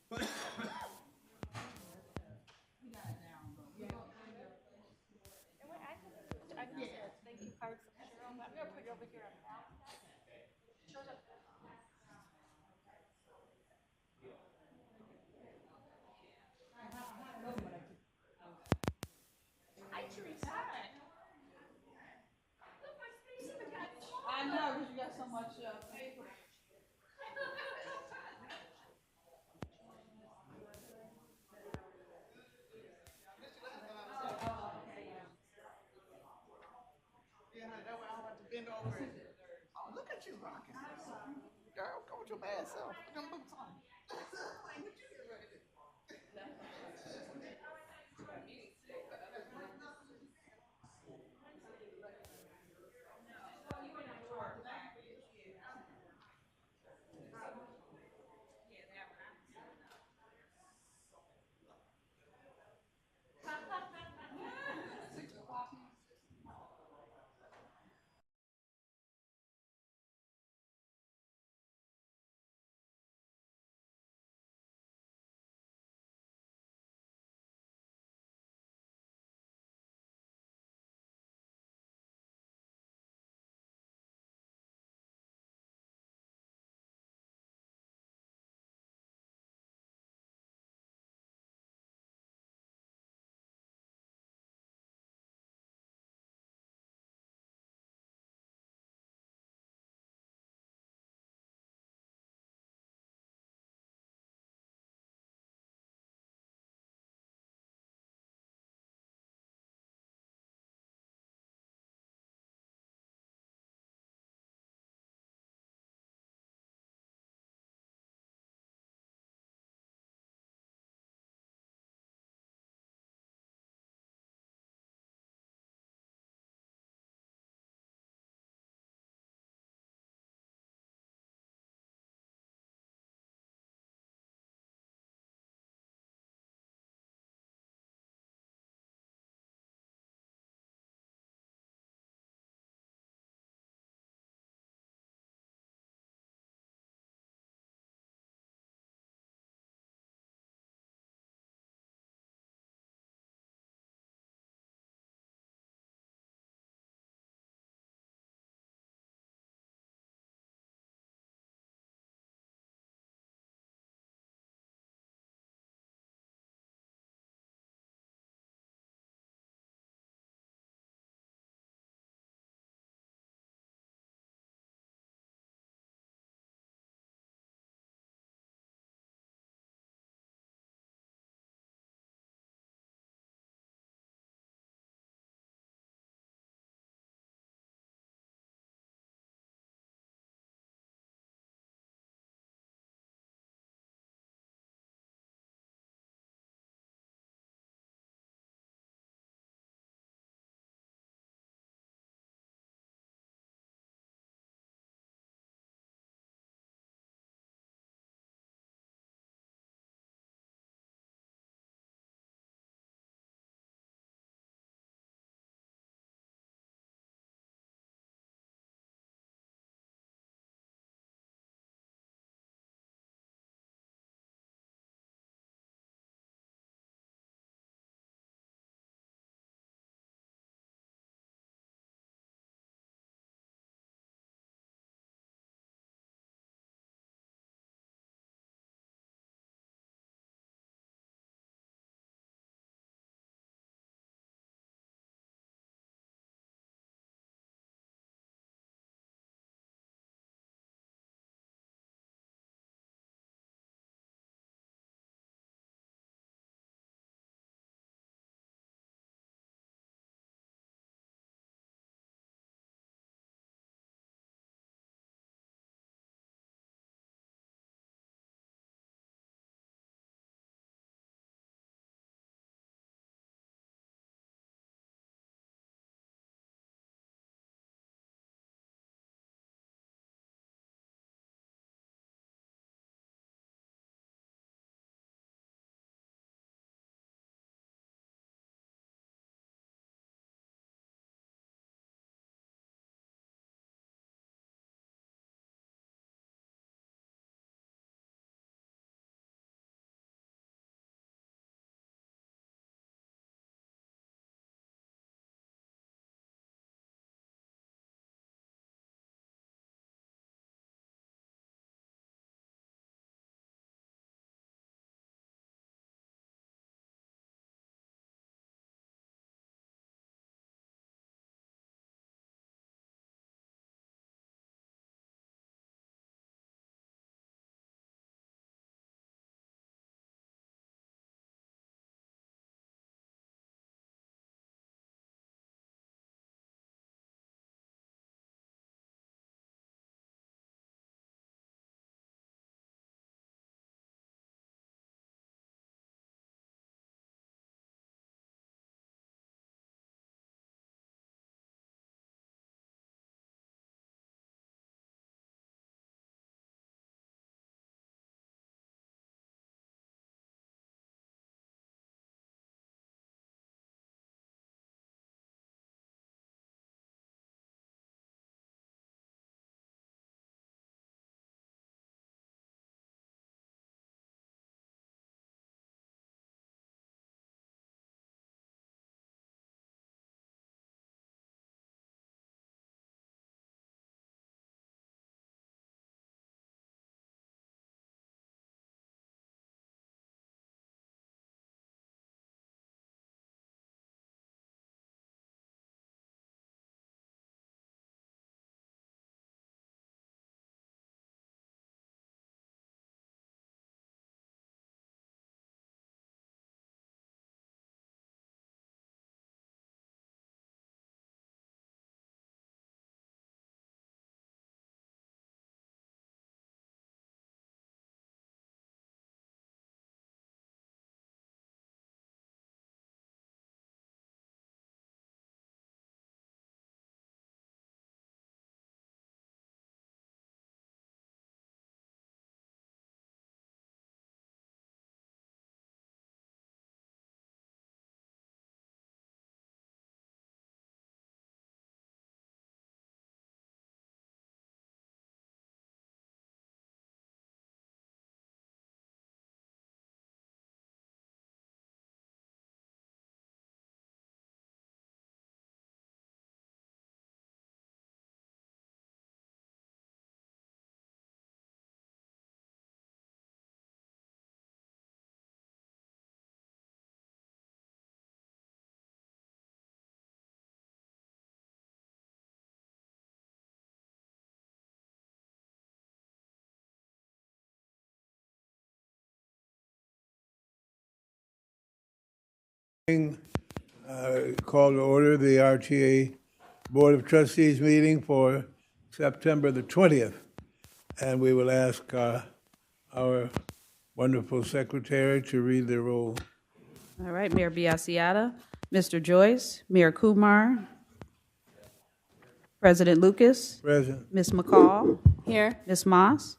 Thank you cards. I'm gonna put it over here on the back. Shows up. Hi, Teresa. Look, my face even got smaller. I know, because you got so much paper. Yeah, that way I don't have to bend over it. Oh, look at you rocking. Girl, go with your bad self. Put them boots on. Like, what you get ready to Call to order the RTA Board of Trustees meeting for September the 20th. And we will ask our wonderful secretary to read the roll. All right, Mayor Biassiata, Mr. Joyce, Mayor Kumar, President Lucas, Present. Ms. McCall, Here. Ms. Moss,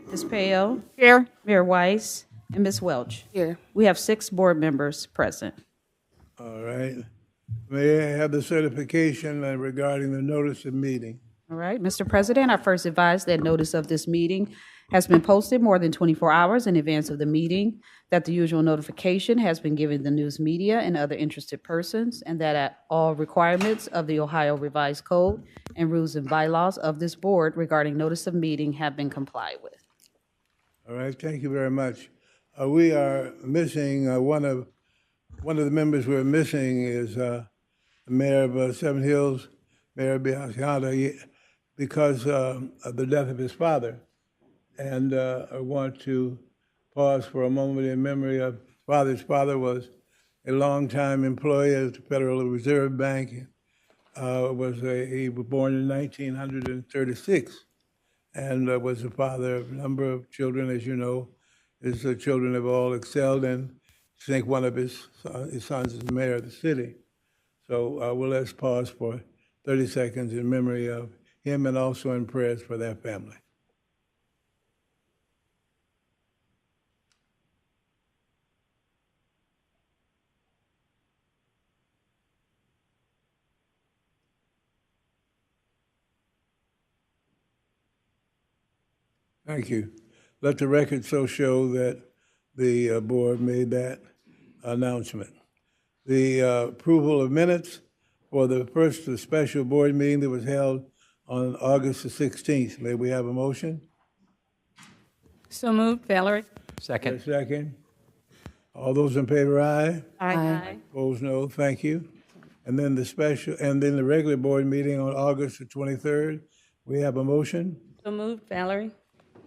Ms. Peo, Here. Mayor Weiss, and Ms. Welch. Here. We have 6 board members present. All right. May I have the certification regarding the notice of meeting? All right, Mr. President, I first advise that notice of this meeting has been posted more than 24 hours in advance of the meeting, that the usual notification has been given the news media and other interested persons, and that all requirements of the Ohio Revised Code and rules and bylaws of this board regarding notice of meeting have been complied with. All right, thank you very much. We are missing, one of the members we're missing is the mayor of Seven Hills, Mayor Biassiata, because of the death of his father. And I want to pause for a moment in memory of his father. His father was a longtime employee at the Federal Reserve Bank. He was born in 1936 and was the father of a number of children, as you know. His children have all excelled, and I think one of his sons is the mayor of the city. So we'll let's pause for 30 seconds in memory of him and also in prayers for their family. Thank you. Let the record so show that the board made that announcement. The approval of minutes for the first special board meeting that was held on August the 16th. May we have a motion? So moved, Valerie. Second. A second. All those in favor, aye. Aye. Opposed, no. Thank you. And then the regular board meeting on August the 23rd. We have a motion? So moved, Valerie.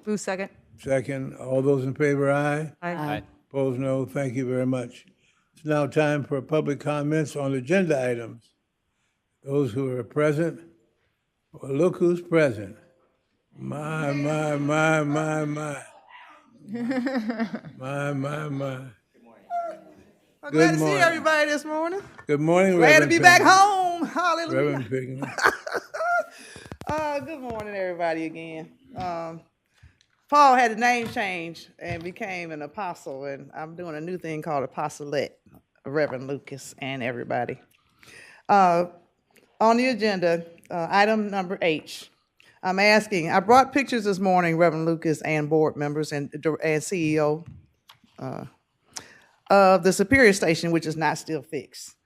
Booth, second. Second. All those in favor, aye. Aye. Opposed, no. Thank you very much. It's now time for public comments on agenda items. Those who are present, well, look who's present. My. My. I'm glad Good to see morning. everybody this morning. Good morning, Glad to Reverend be back Pinkman. home. Hallelujah. Reverend Pinkman. Good morning, everybody, again. Paul had a name change and became an apostle, and I'm doing a new thing called apostolate, Reverend Lucas and everybody. On the agenda, item number H, I brought pictures this morning, Reverend Lucas and board members and CEO of the Superior Station, which is not still fixed.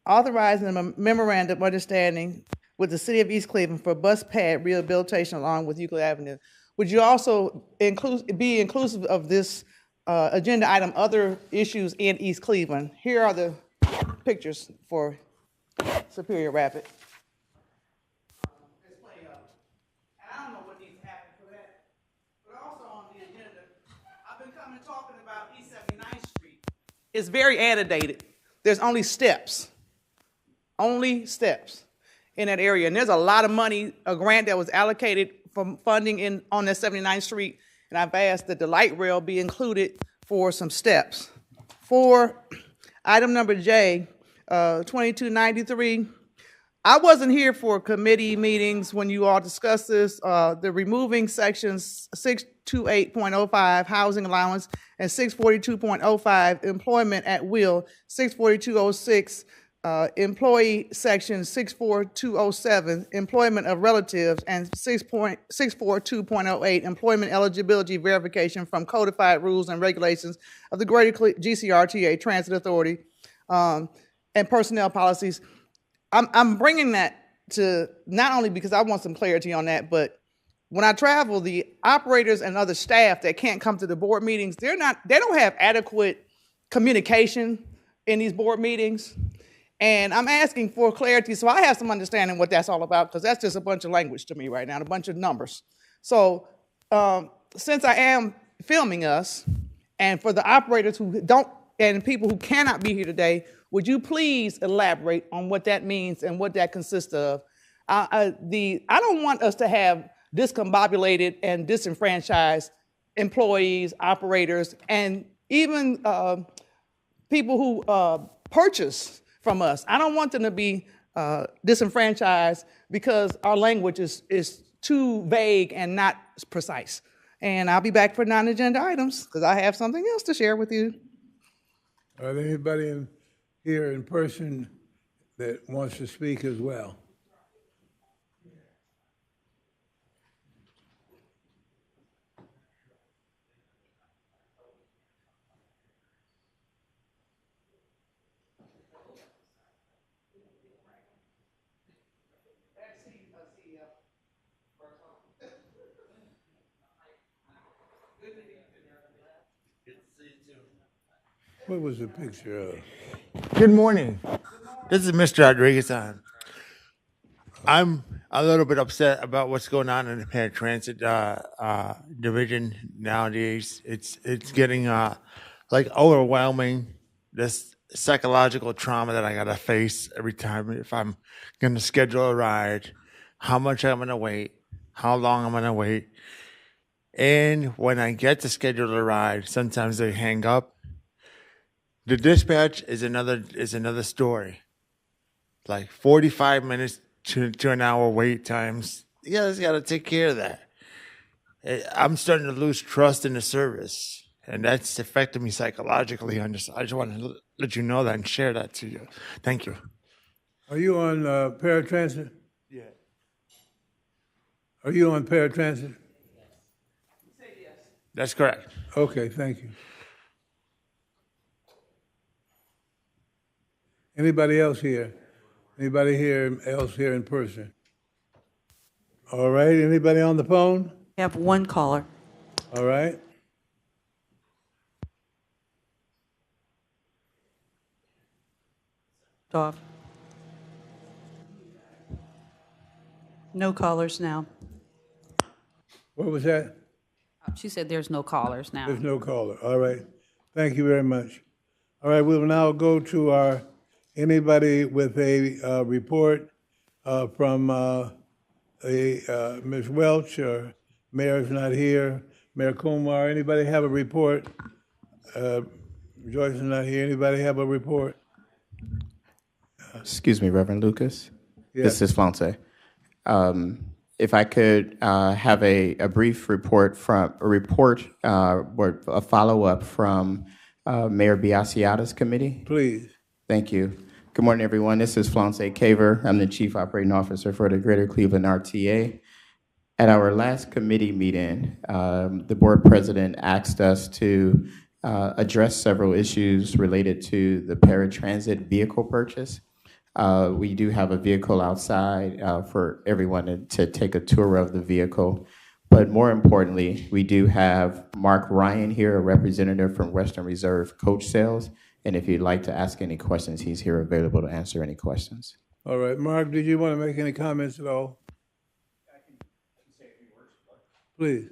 Authorizing a memorandum of understanding with the City of East Cleveland for bus pad rehabilitation along with Euclid Avenue. Would you also be inclusive of this agenda item, other issues in East Cleveland? Here are the pictures for Superior Rapid. There's plenty of them. And I don't know what needs to happen for that. But also on the agenda, I've been coming talking about East 79th Street. It's very annotated. There's only steps in that area. And there's a lot of money, a grant that was allocated for funding on that 79th Street. And I've asked that the light rail be included for some steps. For item number J, 2293, I wasn't here for committee meetings when you all discussed this. The removing sections 628.05, housing allowance, and 642.05, employment at will, 642.06, employee section 64207, employment of relatives, and 642.08, employment eligibility verification from codified rules and regulations of the Greater GCRTA Transit Authority and personnel policies. I'm bringing that to not only because I want some clarity on that, but when I travel, the operators and other staff that can't come to the board meetings, they don't have adequate communication in these board meetings. And I'm asking for clarity so I have some understanding what that's all about, because that's just a bunch of language to me right now, a bunch of numbers. So since I am filming us, and for the operators who don't, and people who cannot be here today, Would you please elaborate on what that means and what that consists of? I don't want us to have discombobulated and disenfranchised employees, operators, and even people who purchase from us. I don't want them to be disenfranchised because our language is too vague and not precise. And I'll be back for non-agenda items because I have something else to share with you. Are there anybody here in person that wants to speak as well? What was the picture of? Good morning. This is Mr. Rodriguez. I'm a little bit upset about what's going on in the paratransit division nowadays. It's getting like overwhelming. This psychological trauma that I gotta face every time if I'm gonna schedule a ride, how much I'm gonna wait, how long I'm gonna wait, and when I get to schedule a ride, sometimes they hang up. The dispatch is another story. Like 45 minutes to an hour wait times. You guys got to take care of that. I'm starting to lose trust in the service, and that's affecting me psychologically. I just want to let you know that and share that to you. Thank you. Are you on paratransit? Yeah. Are you on paratransit? That's correct. Okay, thank you. Anybody else here? Anybody else here in person? All right, anybody on the phone? We have one caller. All right. Off. No callers now. What was that? She said there's no callers now. There's no caller. All right. Thank you very much. All right, we will now go to anybody with a report from Ms. Welch, or Mayor's not here. Mayor Kumar, anybody have a report? Joyce is not here. Anybody have a report? Excuse me, Reverend Lucas. Yes. This is Flonte. If I could have a brief report or a follow-up from Mayor Biassiata's committee. Please. Thank you. Good morning, everyone. This is Flonte Caver. I'm the Chief Operating Officer for the Greater Cleveland RTA. At our last committee meeting, the board president asked us to address several issues related to the paratransit vehicle purchase. We do have a vehicle outside for everyone to take a tour of the vehicle. But more importantly, we do have Mark Ryan here, a representative from Western Reserve Coach Sales. And if you'd like to ask any questions, he's here available to answer any questions. All right. Mark, did you want to make any comments at all? I can say a few words. Please.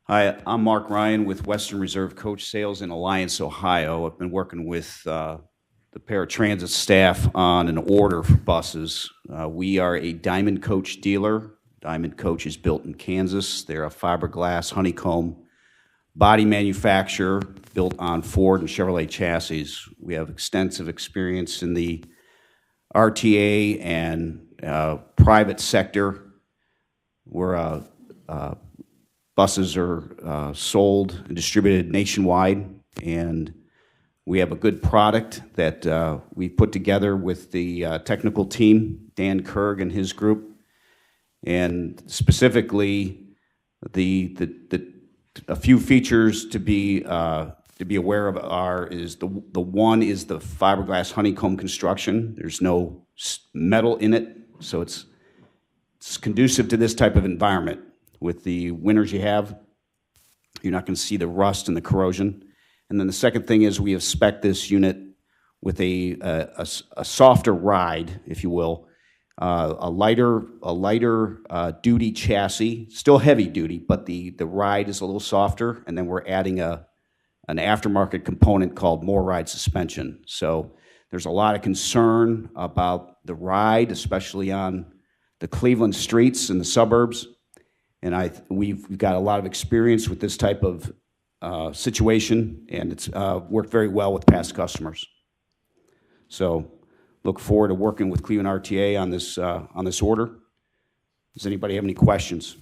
Hi, I'm Mark Ryan with Western Reserve Coach Sales in Alliance, Ohio. I've been working with the paratransit staff on an order for buses. We are a Diamond Coach dealer. Diamond Coach is built in Kansas. They're a fiberglass honeycomb body manufacturer built on Ford and Chevrolet chassis. We have extensive experience in the RTA and private sector, where buses are sold and distributed nationwide, and we have a good product that we put together with the technical team, Dan Kerg and his group. And specifically, a few features to be aware of is the one is the fiberglass honeycomb construction. There's no metal in it, so it's conducive to this type of environment. With the winters you have, you're not going to see the rust and the corrosion. And then the second thing is we have spec'd this unit with a softer ride, if you will. a lighter duty chassis, still heavy duty, but the ride is a little softer, and then we're adding an aftermarket component called More Ride suspension. So there's a lot of concern about the ride, especially on the Cleveland streets and the suburbs, and we've got a lot of experience with this type of situation, and it's worked very well with past customers. So look forward to working with Cleveland RTA on this order. Does anybody have any questions?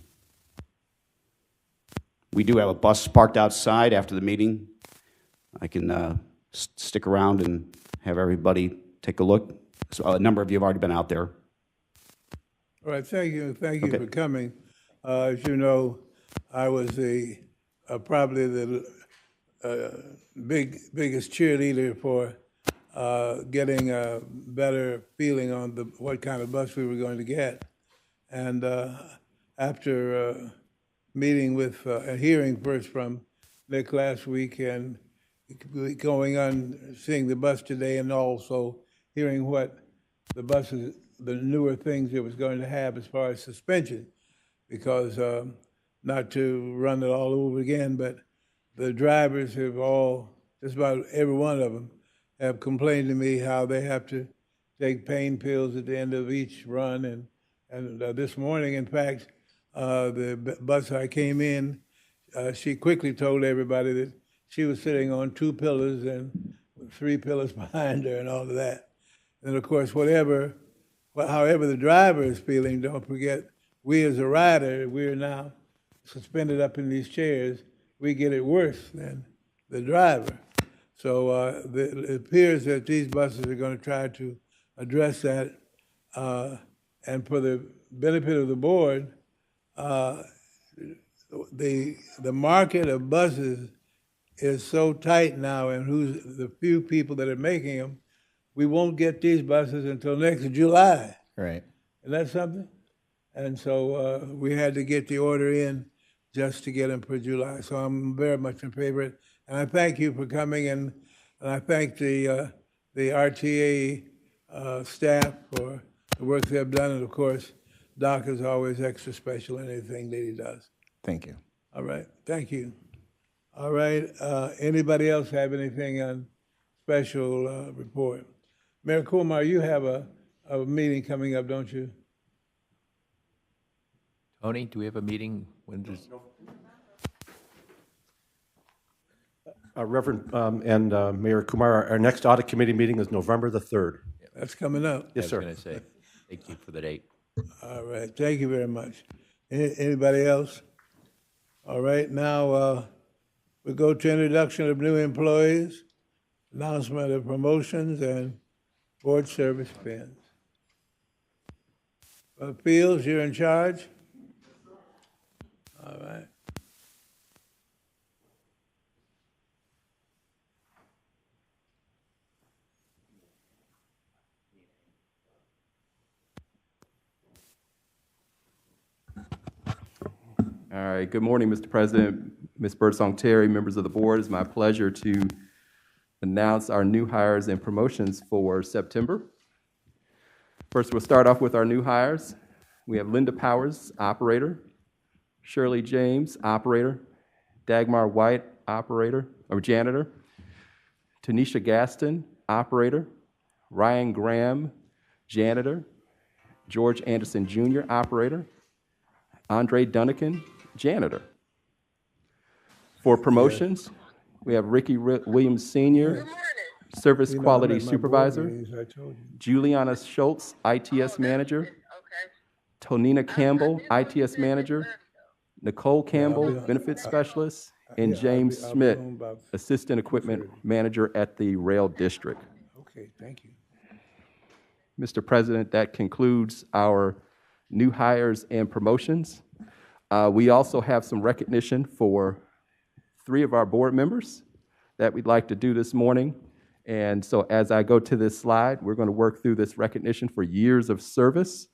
We do have a bus parked outside after the meeting. I can stick around and have everybody take a look. So a number of you have already been out there. All right, thank you Okay. for coming. As you know, I was probably the biggest cheerleader for getting a better feeling on what kind of bus we were going to get. And after meeting with, hearing first from Nick last week and going on, seeing the bus today, and also hearing what the buses, the newer things it was going to have as far as suspension, because not to run it all over again, but the drivers have all, just about every one of them, have complained to me how they have to take pain pills at the end of each run. And this morning, in fact, the bus I came in, she quickly told everybody that she was sitting on 2 pillars and 3 pillars behind her and all of that. And of course, however the driver is feeling, don't forget, we as a rider, we're now suspended up in these chairs. We get it worse than the driver. So it appears that these buses are going to try to address that. And for the benefit of the board, the market of buses is so tight now, and who's the few people that are making them, we won't get these buses until next July. Right. Isn't that something? And so we had to get the order in just to get them for July. So I'm very much in favor of it. And I thank you for coming, and I thank the RTA staff for the work they've done. And of course, Doc is always extra special in anything that he does. Thank you. All right, thank you. All right, anybody else have anything on special report? Mayor Kumar, you have a meeting coming up, don't you? Tony, do we have a meeting? When does? Reverend and Mayor Kumar, our next audit committee meeting is November the 3rd. That's coming up. Yes, sir. I was going to say, thank you for the date. All right, thank you very much. Anybody else? All right, now we go to introduction of new employees, announcement of promotions, and board service pins. Fields, you're in charge? All right. All right, good morning, Mr. President, Ms. Birdsong Terry, members of the board. It's my pleasure to announce our new hires and promotions for September. First, we'll start off with our new hires. We have Linda Powers, operator, Shirley James, operator, Dagmar White, janitor, Tanisha Gaston, operator, Ryan Graham, janitor, George Anderson Jr., operator, Andre Dunnican, janitor. For promotions, we have Ricky Williams Sr., service quality supervisor, Juliana Schultz, ITS manager, Tonina Campbell, ITS manager, Nicole Campbell, benefits specialist, and James Schmidt, assistant equipment manager at the rail district. Okay, thank you. Mr. President, that concludes our new hires and promotions. We also have some recognition for 3 of our board members that we'd like to do this morning. And so as I go to this slide, we're going to work through this recognition for years of service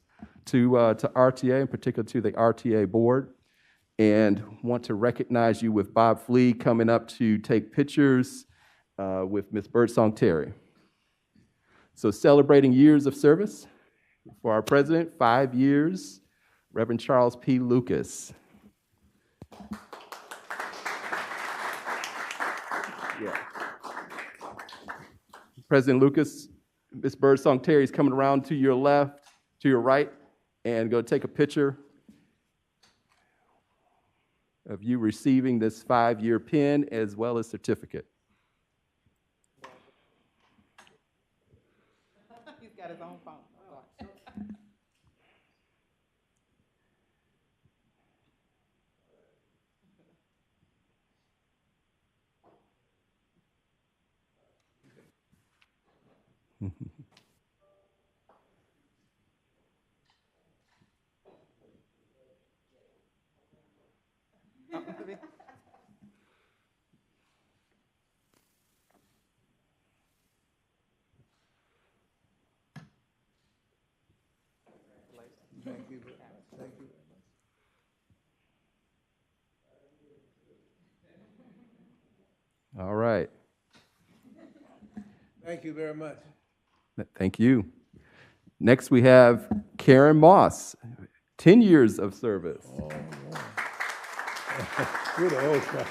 to RTA, in particular to the RTA board. And want to recognize you with Bob Flea coming up to take pictures with Ms. Birdsong Terry. So celebrating years of service, For our president, 5 years, Reverend Charles P. Lucas. Yeah. President Lucas, Ms. Birdsong Terry is coming around to your left, to your right, and go take a picture of you receiving this 5-year pin as well as certificate. He's got his own phone. Thank you. Thank you. All right. Thank you very much. Thank you. Next, we have Karen Moss, 10 years of service. Oh, you're the old guy.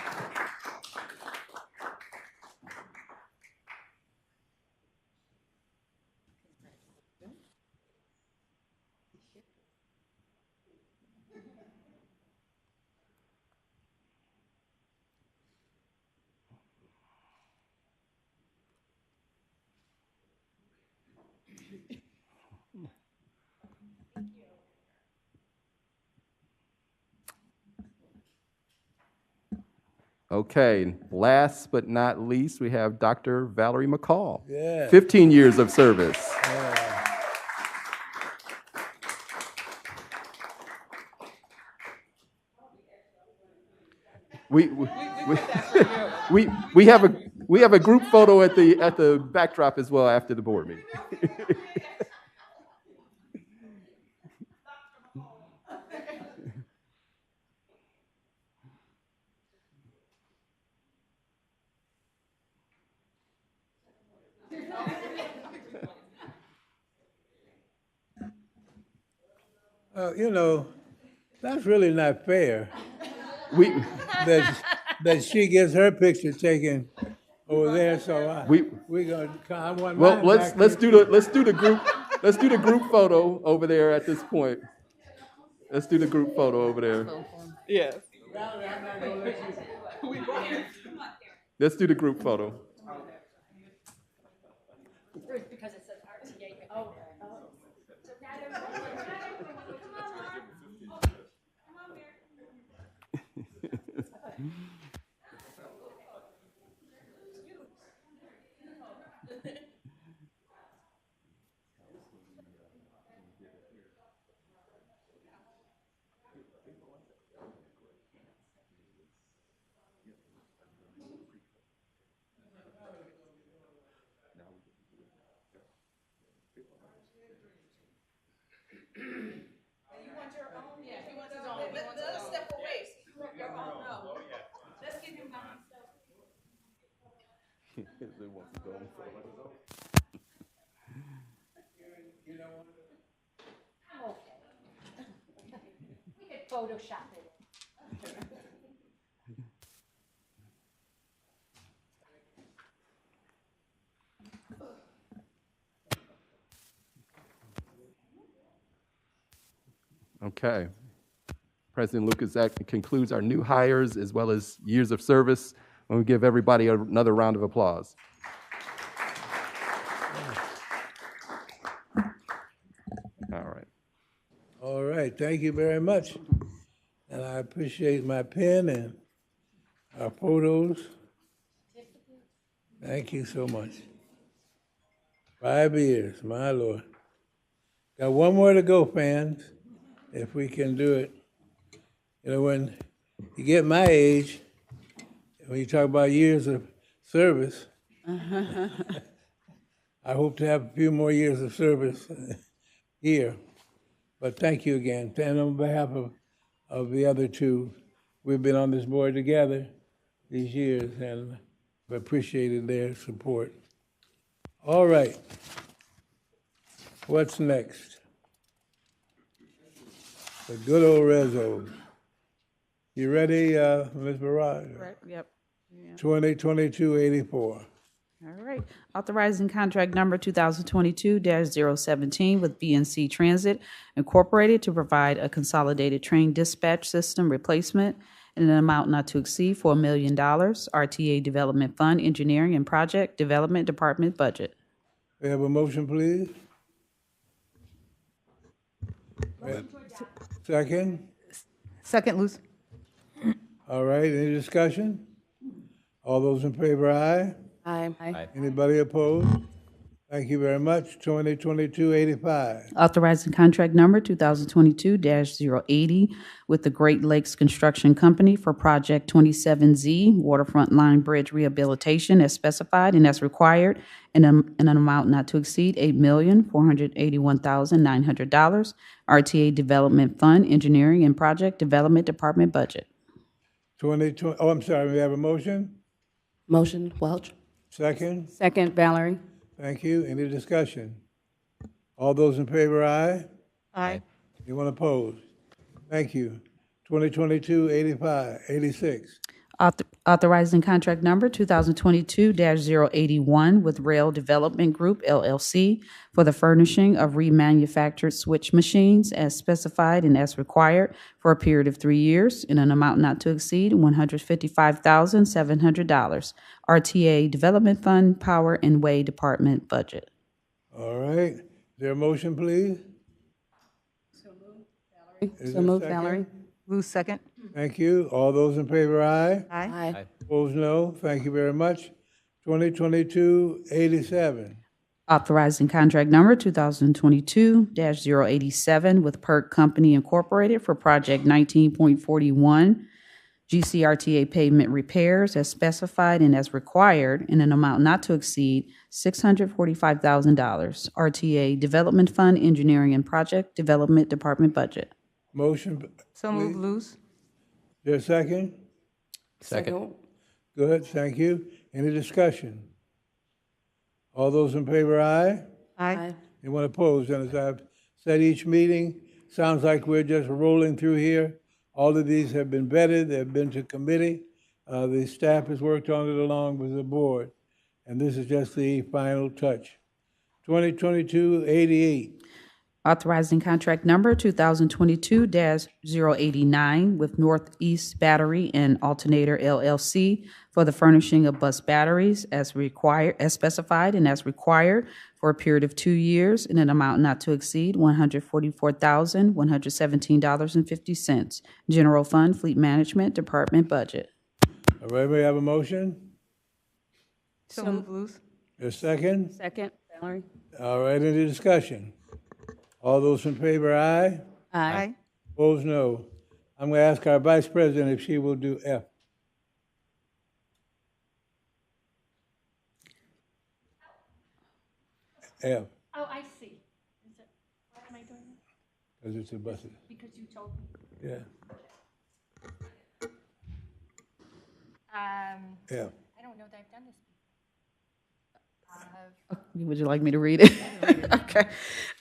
Okay, last but not least, we have Dr. Valerie McCall. Yeah. 15 years of service. We have a group photo at the backdrop as well after the board meeting. You know, that's really not fair. We that she gets her picture taken over there. So we're gonna. I want well, mine let's back. do the group photo over there at this point. Let's do the group photo over there. Yes. Let's do the group photo. Because it says RTA. Oh. We could Photoshop it. Okay. President Lucas, that concludes our new hires as well as years of service. And we give everybody another round of applause. All right. All right. Thank you very much, and I appreciate my pen and our photos. Thank you so much. 5 years, my Lord. Got one more to go, fans, if we can do it. You know, when you get my age, when you talk about years of service, I hope to have a few more years of service here. But thank you again. And on behalf of the other two, we've been on this board together these years, and we appreciated their support. All right. What's next? The good old rezos. You ready, Ms. Barrage? Right, yep. 2022-84. All right. Authorizing contract number 2022-017 with BNC Transit Incorporated to provide a consolidated train dispatch system replacement in an amount not to exceed $4 million. RTA Development Fund, Engineering and Project Development Department budget. We have a motion, please? Second? Second, Luce. All right, any discussion? All those in favor, aye? Aye. Anybody opposed? Thank you very much. 2022-85. Authorizing contract number 2022-080 with the Great Lakes Construction Company for Project 27Z Waterfront Line Bridge Rehabilitation as specified and as required in an amount not to exceed $8,481,900. RTA Development Fund, Engineering and Project Development Department budget. 2020, oh, I'm sorry, we have a motion? Motion, Welch. Second? Second, Valerie. Thank you. Any discussion? All those in favor, aye? Aye. Anyone opposed? Thank you. 86. Authorizing contract number 2022-081 with Rail Development Group, LLC, for the furnishing of remanufactured switch machines as specified and as required for a period of 3 years in an amount not to exceed $155,700. RTA Development Fund, Power and Way Department budget. All right. Is there a motion, please? Is there a second? Valerie. Luce, second. Thank you. All those in favor, aye? Aye. Opposed, no. Thank you very much. 2022-87. Authorizing contract number 2022-087 with Perk Company Incorporated for Project 19.41 GCRTA pavement repairs as specified and as required in an amount not to exceed $645,000. RTA Development Fund, Engineering and Project Development Department budget. Motion. So moved, Luce. Is there a second? Second. Good, thank you. Any discussion? All those in favor, aye? Aye. Anyone opposed? And as I've said each meeting, sounds like we're just rolling through here. All of these have been vetted, they've been to committee. The staff has worked on it along with the board. And this is just the final touch. 2022-88. Authorizing contract number 2022-089 with Northeast Battery and Alternator LLC for the furnishing of bus batteries as required, as specified and as required for a period of 2 years in an amount not to exceed $144,117.50. General Fund, Fleet Management Department budget. All right, we have a motion? So moved, Luce. A second? Second, Valerie. All right, any discussion? All those in favor, aye? Aye. Opposed, no. I'm going to ask our Vice President if she will do F. F, Oh, I see. Is it, why am I doing that? because it's the buses. Because you told me. Yeah, F. F. I don't know that I've done this before. Would you like me to read it? Okay.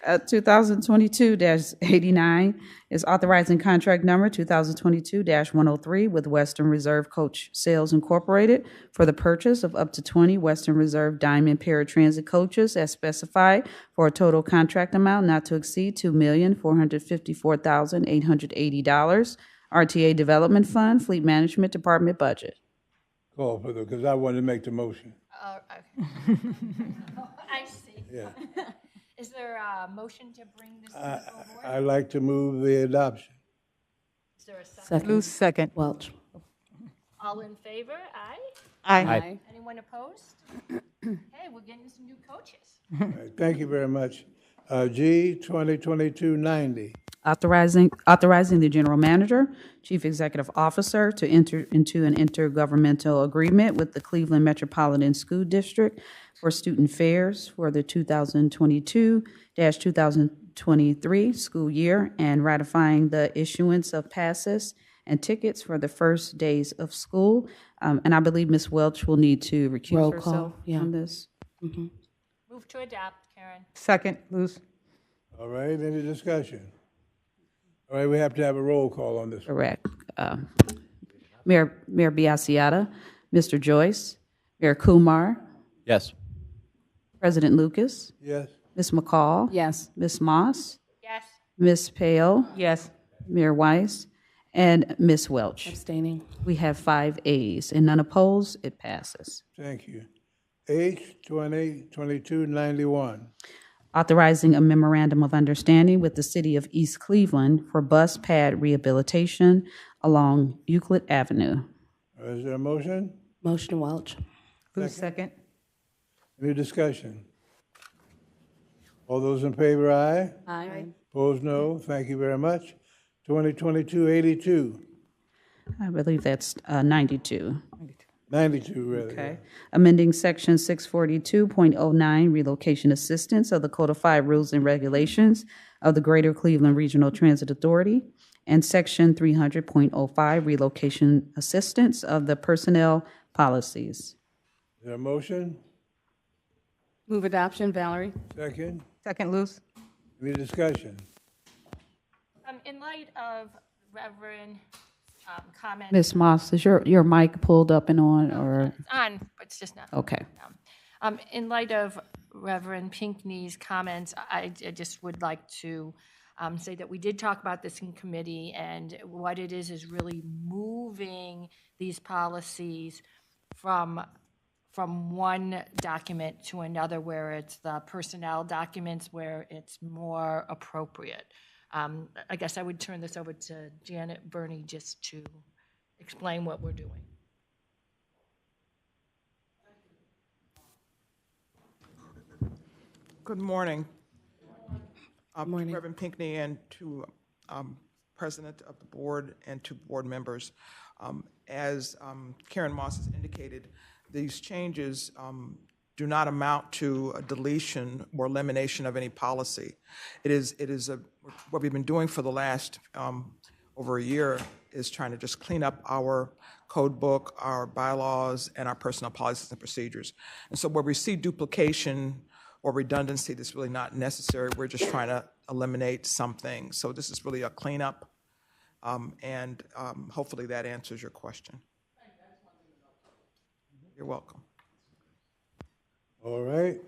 2022-89 is authorizing contract number 2022-103 with Western Reserve Coach Sales Incorporated for the purchase of up to 20 Western Reserve Diamond Paratransit coaches as specified for a total contract amount not to exceed $2,454,880. RTA Development Fund, Fleet Management Department budget. Call for the, because I wanted to make the motion. Oh, okay. I see. Yeah. Is there a motion to bring this to the full board? I'd like to move the adoption. Is there a second? Second. Luce, second. Welch. All in favor? Aye. Aye. Anyone opposed? Hey, we're getting some new coaches. All right, thank you very much. G, 2022-90. Authorizing the general manager, chief executive officer to enter into an intergovernmental agreement with the Cleveland Metropolitan School District for student fares for the 2022-2023 school year and ratifying the issuance of passes and tickets for the first days of school. And I believe Ms. Welch will need to recuse Roll herself call, yeah. on this. Move to adopt, Karen. Second, Luce. All right, any discussion? All right, we have to have a roll call on this. Correct. Mayor Biassiata, Mr. Joyce, Mayor Kumar, Yes. President Lucas, Yes? Ms. McCall. Yes. Ms. Moss, Yes. Ms. Pale, Yes. Mayor Weiss, and Ms. Welch. Abstaining. We have 5 ayes and none opposed. It passes. Thank you. H 2022-91. Authorizing a memorandum of understanding with the City of East Cleveland for bus pad rehabilitation along Euclid Avenue. Is there a motion? Motion Welch. Booth, second. Any discussion? All those in favor, aye. Aye. Opposed, no. Thank you very much. 2022-82. I believe that's 92. 92, rather. Okay. Amending Section 642.09, relocation assistance of the Codified Rules and Regulations of the Greater Cleveland Regional Transit Authority, and Section 300.05, relocation assistance of the personnel policies. Is there a motion? Move adoption, Valerie. Second? Second, Luce. Any discussion? In light of Reverend comment. Ms. Moss, is your mic pulled up and on, or? It's on, but it's just not. Okay. In light of Reverend Pinckney's comments, I just would like to say that we did talk about this in committee, and what it is really moving these policies from one document to another, where it's the personnel documents where it's more appropriate. I guess I would turn this over to Janet Burney just to explain what we're doing. Good morning. Good morning. Reverend Pinckney, and to President of the Board and to board members. As Karen Moss has indicated, these changes do not amount to a deletion or elimination of any policy. It is what we've been doing for the last over a year is trying to just clean up our code book, our bylaws, and our personnel policies and procedures. And so where we see duplication or redundancy that's really not necessary, we're just trying to eliminate something. So this is really a cleanup, and hopefully that answers your question. You're welcome. All right.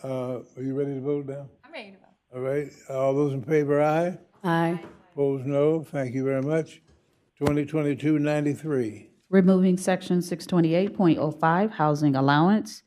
Are you ready to vote now? I'm ready to vote. All right. All those in favor, aye. Aye. Opposed, no. Thank you very much. 2022-93. Removing Section 628.05, housing allowance,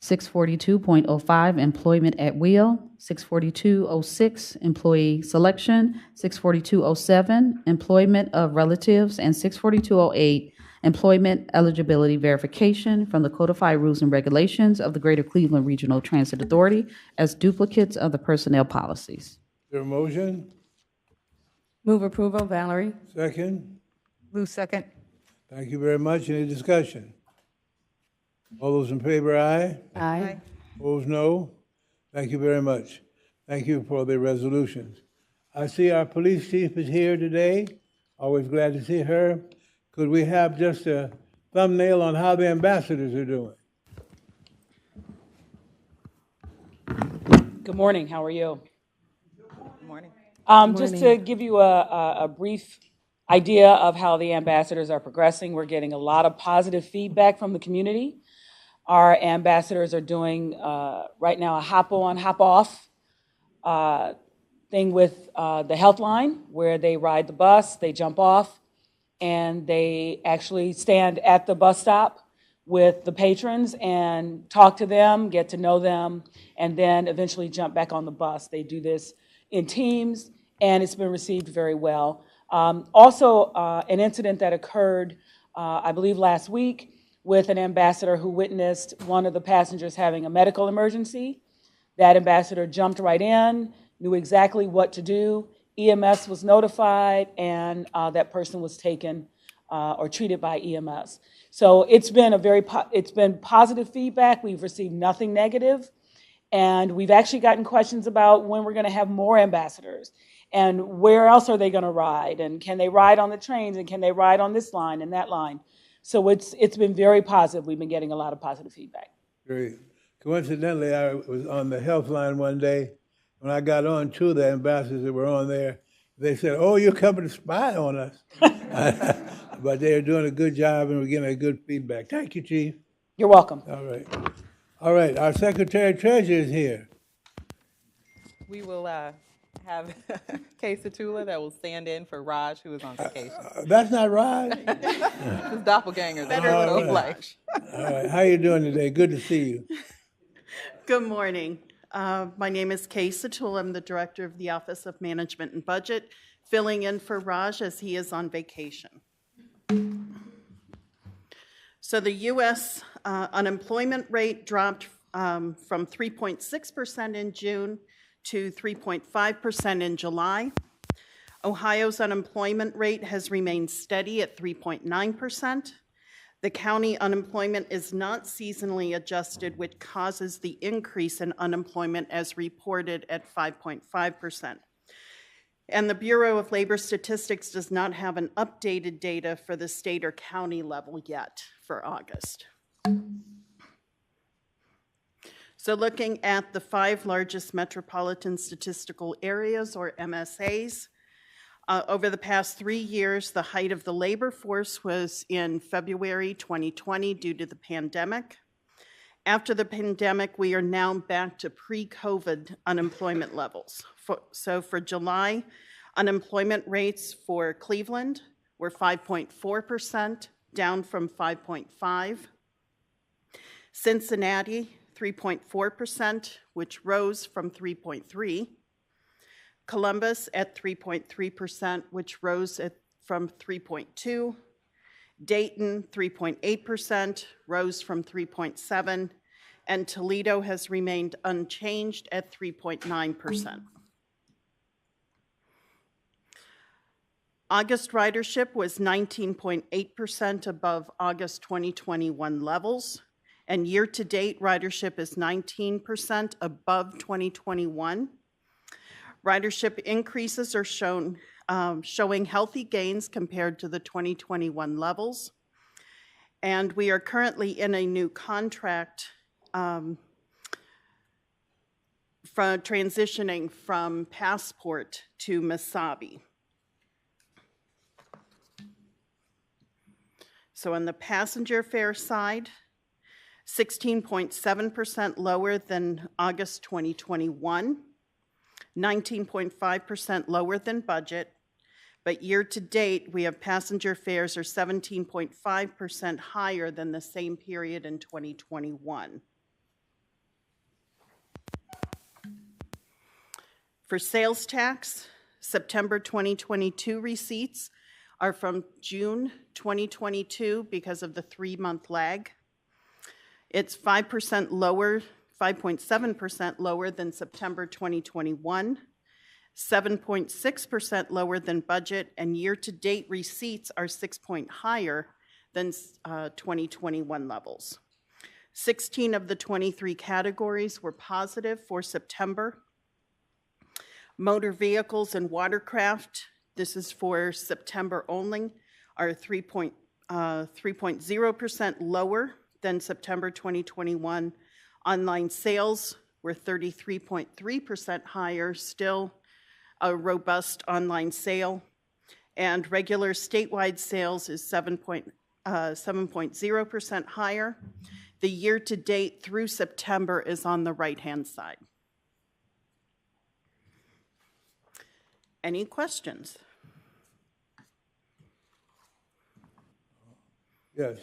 642.05, employment at will, 642.06, employee selection, 642.07, employment of relatives, and 642.08, employment eligibility verification from the Codified Rules and Regulations of the Greater Cleveland Regional Transit Authority as duplicates of the personnel policies. Is there a motion? Move approval, Valerie. Second? Luce, second. Thank you very much. Any discussion? All those in favor, aye. Aye. Opposed, no. Thank you very much. Thank you for the resolutions. I see our police chief is here today. Always glad to see her. Could we have just a thumbnail on how the ambassadors are doing? Good morning. How are you? Good morning. Just to give you a brief idea of how the ambassadors are progressing, we're getting a lot of positive feedback from the community. Our ambassadors are doing right now a hop on, hop off thing with the health line, where they ride the bus, they jump off, and they actually stand at the bus stop with the patrons and talk to them, get to know them, and then eventually jump back on the bus. They do this in teams, and it's been received very well. Also, an incident that occurred, I believe last week, with an ambassador who witnessed one of the passengers having a medical emergency. That ambassador jumped right in, knew exactly what to do. EMS was notified, and that person was taken or treated by EMS. So it's been it's been positive feedback. We've received nothing negative, and we've actually gotten questions about when we're going to have more ambassadors, and where else are they going to ride, and can they ride on the trains, and can they ride on this line and that line. So it's been very positive. We've been getting a lot of positive feedback. Great. Coincidentally, I was on the health line one day. When I got on, two of the ambassadors that were on there They said, "Oh, you're coming to spy on us," but they are doing a good job, and we're getting a good feedback. Thank you, Chief. You're welcome. All right. Our Secretary Treasurer is here. We will have Kay Satula that will stand in for Raj, who is on vacation. That's not Raj. His doppelganger. Better All look right. like. All right. How you doing today? Good to see you. Good morning. My name is Kay Satul. I'm the Director of the Office of Management and Budget, filling in for Raj as he is on vacation. So the U.S. Unemployment rate dropped from 3.6% in June to 3.5% in July. Ohio's unemployment rate has remained steady at 3.9%. The county unemployment is not seasonally adjusted, which causes the increase in unemployment as reported at 5.5%. And the Bureau of Labor Statistics does not have an updated data for the state or county level yet for August. So looking at the 5 largest metropolitan statistical areas, or MSAs, over the past 3 years, the height of the labor force was in February 2020 due to the pandemic. After the pandemic, we are now back to pre-COVID unemployment levels. So for July, unemployment rates for Cleveland were 5.4%, down from 5.5%. Cincinnati, 3.4%, which rose from 3.3%. Columbus at 3.3%, which rose from 3.2%. Dayton, 3.8%, rose from 3.7%. And Toledo has remained unchanged at 3.9%. August ridership was 19.8% above August 2021 levels. And year-to-date ridership is 19% above 2021. Ridership increases are showing healthy gains compared to the 2021 levels. And we are currently in a new contract from transitioning from Passport to Mesabi. So on the passenger fare side, 16.7% lower than August 2021, 19.5% lower than budget, but year-to-date, we have passenger fares are 17.5% higher than the same period in 2021. For sales tax, September 2022 receipts are from June 2022 because of the 3-month lag. It's 5% lower, 5.7% lower than September 2021, 7.6% lower than budget, and year-to-date receipts are 6 points higher than 2021 levels. 16 of the 23 categories were positive for September. Motor vehicles and watercraft, this is for September only, are 3.0% lower than September 2021. Online sales were 33.3% higher, still a robust online sale. And regular statewide sales is 7.0% higher. The year-to-date through September is on the right-hand side. Any questions? Yes.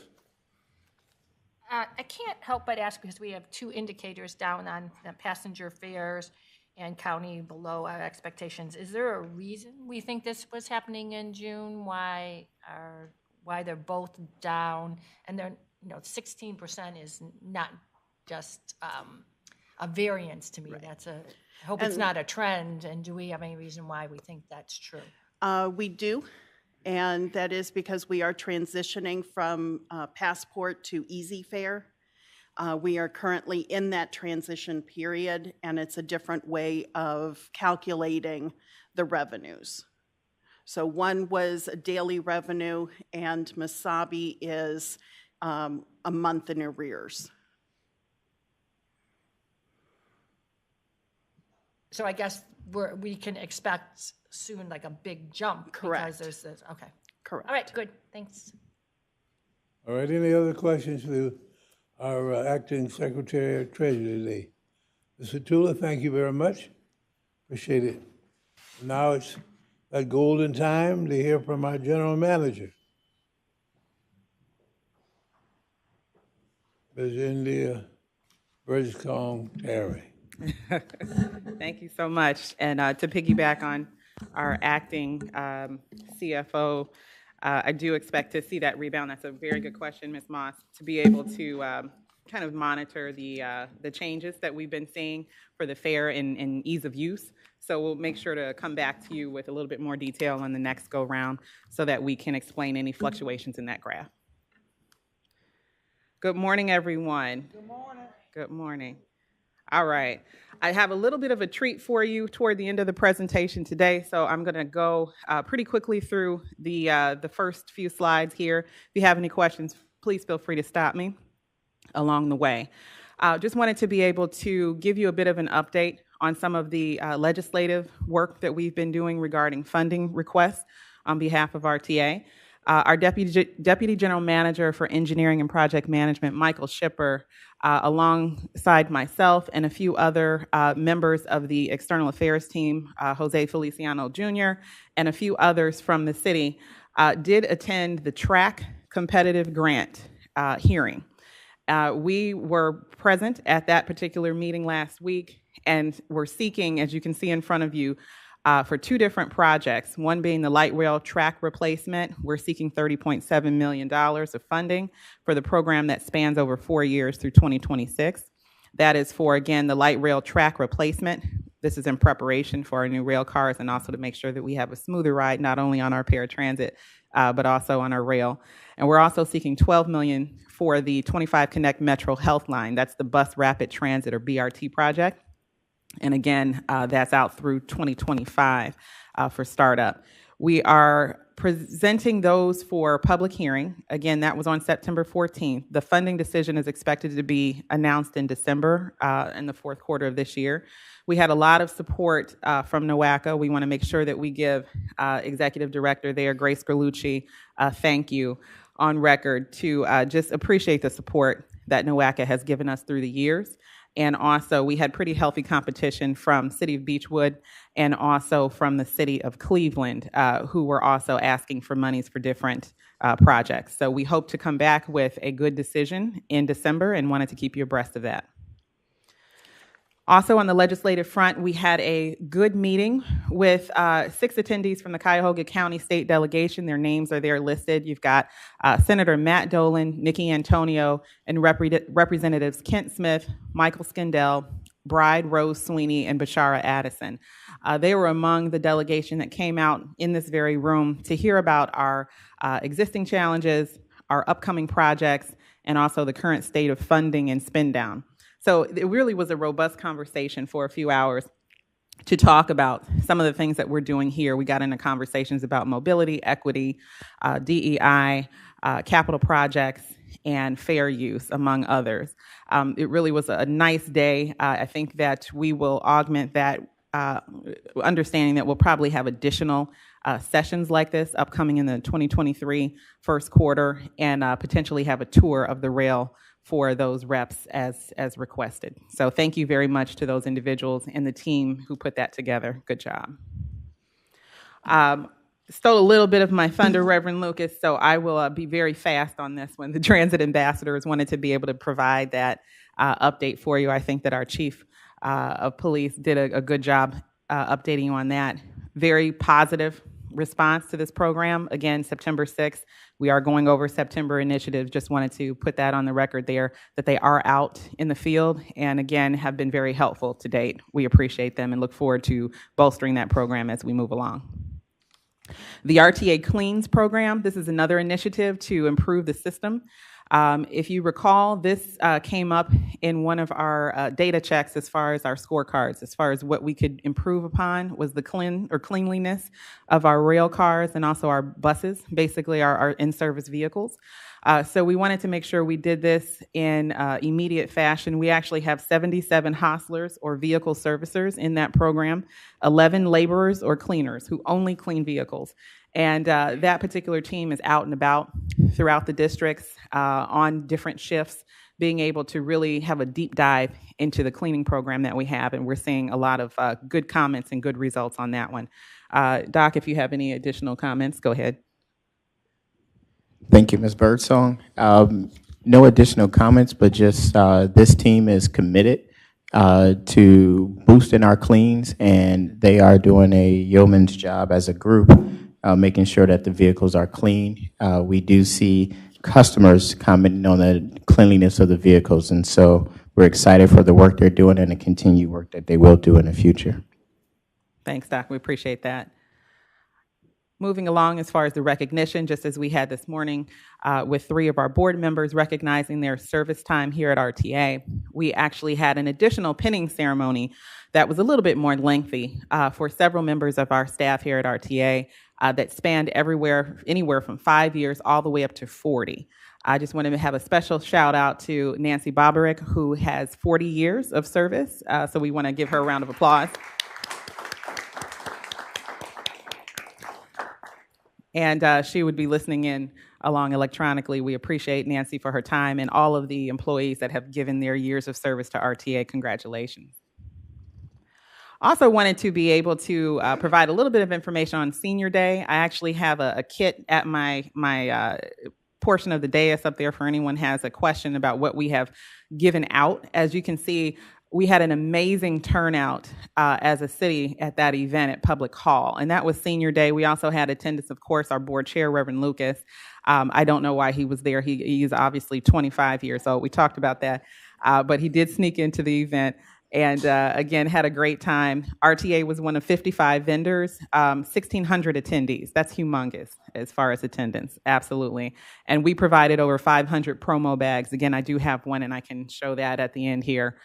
I can't help but ask, because we have 2 indicators down on the passenger fares and county below our expectations. Is there a reason we think this was happening in June? Why they're both down? And they're, 16% is not just a variance to me. Right. I hope it's not a trend. And do we have any reason why we think that's true? We do. And that is because we are transitioning from Passport to Easy Fare. We are currently in that transition period, and it's a different way of calculating the revenues. So one was a daily revenue, and Mesabi is a month in arrears. So I guess we can expect soon, like a big jump. Correct. Because there's this, okay. Correct. All right, good, thanks. All right, any other questions to our acting Secretary of Treasury today? Mr. Tula, thank you very much. Appreciate it. Now it's that golden time to hear from our general manager, Ms. India Bergstrom-Terry. Thank you so much. And to piggyback on our acting CFO, I do expect to see that rebound. That's a very good question, Ms. Moss, to be able to kind of monitor the changes that we've been seeing for the fair and ease of use. So we'll make sure to come back to you with a little bit more detail on the next go-round so that we can explain any fluctuations in that graph. Good morning, everyone. Good morning. Good morning. All right. I have a little bit of a treat for you toward the end of the presentation today, so I'm going to go pretty quickly through the first few slides here. If you have any questions, please feel free to stop me along the way. Just wanted to be able to give you a bit of an update on some of the legislative work that we've been doing regarding funding requests on behalf of RTA. Our Deputy General Manager for Engineering and Project Management, Michael Shipper, alongside myself and a few other members of the External Affairs team, Jose Feliciano Jr., and a few others from the city, did attend the TRAC competitive grant hearing. We were present at that particular meeting last week and were seeking, as you can see in front of you, for two different projects, one being the light rail track replacement. We're seeking $30.7 million of funding for the program that spans over 4 years through 2026. That is for, again, the light rail track replacement. This is in preparation for our new rail cars and also to make sure that we have a smoother ride, not only on our paratransit, but also on our rail. And we're also seeking $12 million for the 25 Connect Metro Health Line. That's the Bus Rapid Transit or BRT project. And again, that's out through 2025 for startup. We are presenting those for public hearing. Again, that was on September 14th. The funding decision is expected to be announced in December in the fourth quarter of this year. We had a lot of support from NOACA. We want to make sure that we give Executive Director there, Grace Gerlucci, thank you on record to just appreciate the support that NOACA has given us through the years. And also, we had pretty healthy competition from City of Beechwood and also from the City of Cleveland, who were also asking for monies for different projects. So we hope to come back with a good decision in December and wanted to keep you abreast of that. Also on the legislative front, we had a good meeting with 6 attendees from the Cuyahoga County State Delegation. Their names are there listed. You've got Senator Matt Dolan, Nikki Antonio, and Representatives Kent Smith, Michael Skindell, Bride Rose Sweeney, and Bashara Addison. They were among the delegation that came out in this very room to hear about our existing challenges, our upcoming projects, and also the current state of funding and spend down. So it really was a robust conversation for a few hours to talk about some of the things that we're doing here. We got into conversations about mobility, equity, DEI, capital projects, and fair use, among others. It really was a nice day. I think that we will augment that understanding that we'll probably have additional sessions like this upcoming in the 2023 first quarter and potentially have a tour of the rail for those reps as requested. So thank you very much to those individuals and the team who put that together. Good job. Stole a little bit of my thunder, Reverend Lucas, so I will be very fast on this one. The transit ambassadors wanted to be able to provide that update for you. I think that our chief of police did a good job updating you on that. Very positive response to this program. Again, September 6th, we are going over September initiatives. Just wanted to put that on the record there, that they are out in the field and again, have been very helpful to date. We appreciate them and look forward to bolstering that program as we move along. The Rta Cleans Program, this is another initiative to improve the system. If you recall, this came up in one of our data checks as far as our scorecards, as far as what we could improve upon was the cleanliness of our rail cars and also our buses, basically our in-service vehicles. So we wanted to make sure we did this in immediate fashion. We actually have 77 hostlers or vehicle servicers in that program, 11 laborers or cleaners who only clean vehicles. And that particular team is out and about throughout the districts on different shifts, being able to really have a deep dive into the cleaning program that we have. And we're seeing a lot of good comments and good results on that one. Doc, if you have any additional comments, go ahead. Thank you, Ms. Birdsong. No additional comments, but just this team is committed to boosting our cleans, and they are doing a yeoman's job as a group, making sure that the vehicles are clean. We do see customers commenting on the cleanliness of the vehicles, and so we're excited for the work they're doing and the continued work that they will do in the future. Thanks, Doc. We appreciate that. Moving along as far as the recognition, just as we had this morning with 3 of our board members recognizing their service time here at RTA, we actually had an additional pinning ceremony that was a little bit more lengthy for several members of our staff here at RTA that spanned anywhere from 5 years all the way up to 40. I just wanted to have a special shout out to Nancy Boberick, who has 40 years of service, so we want to give her a round of applause. And she would be listening in along electronically. We appreciate Nancy for her time and all of the employees that have given their years of service to RTA. Congratulations. Also wanted to be able to provide a little bit of information on Senior Day. I actually have a kit at my portion of the dais up there for anyone has a question about what we have given out. As you can see, we had an amazing turnout as a city at that event at Public Hall, and that was Senior Day. We also had attendance, of course, our board chair, Reverend Lucas. I don't know why he was there. He is obviously 25 years old. We talked about that, but he did sneak into the event and, again, had a great time. RTA was one of 55 vendors, 1,600 attendees. That's humongous as far as attendance, absolutely. And we provided over 500 promo bags. Again, I do have one, and I can show that at the end here.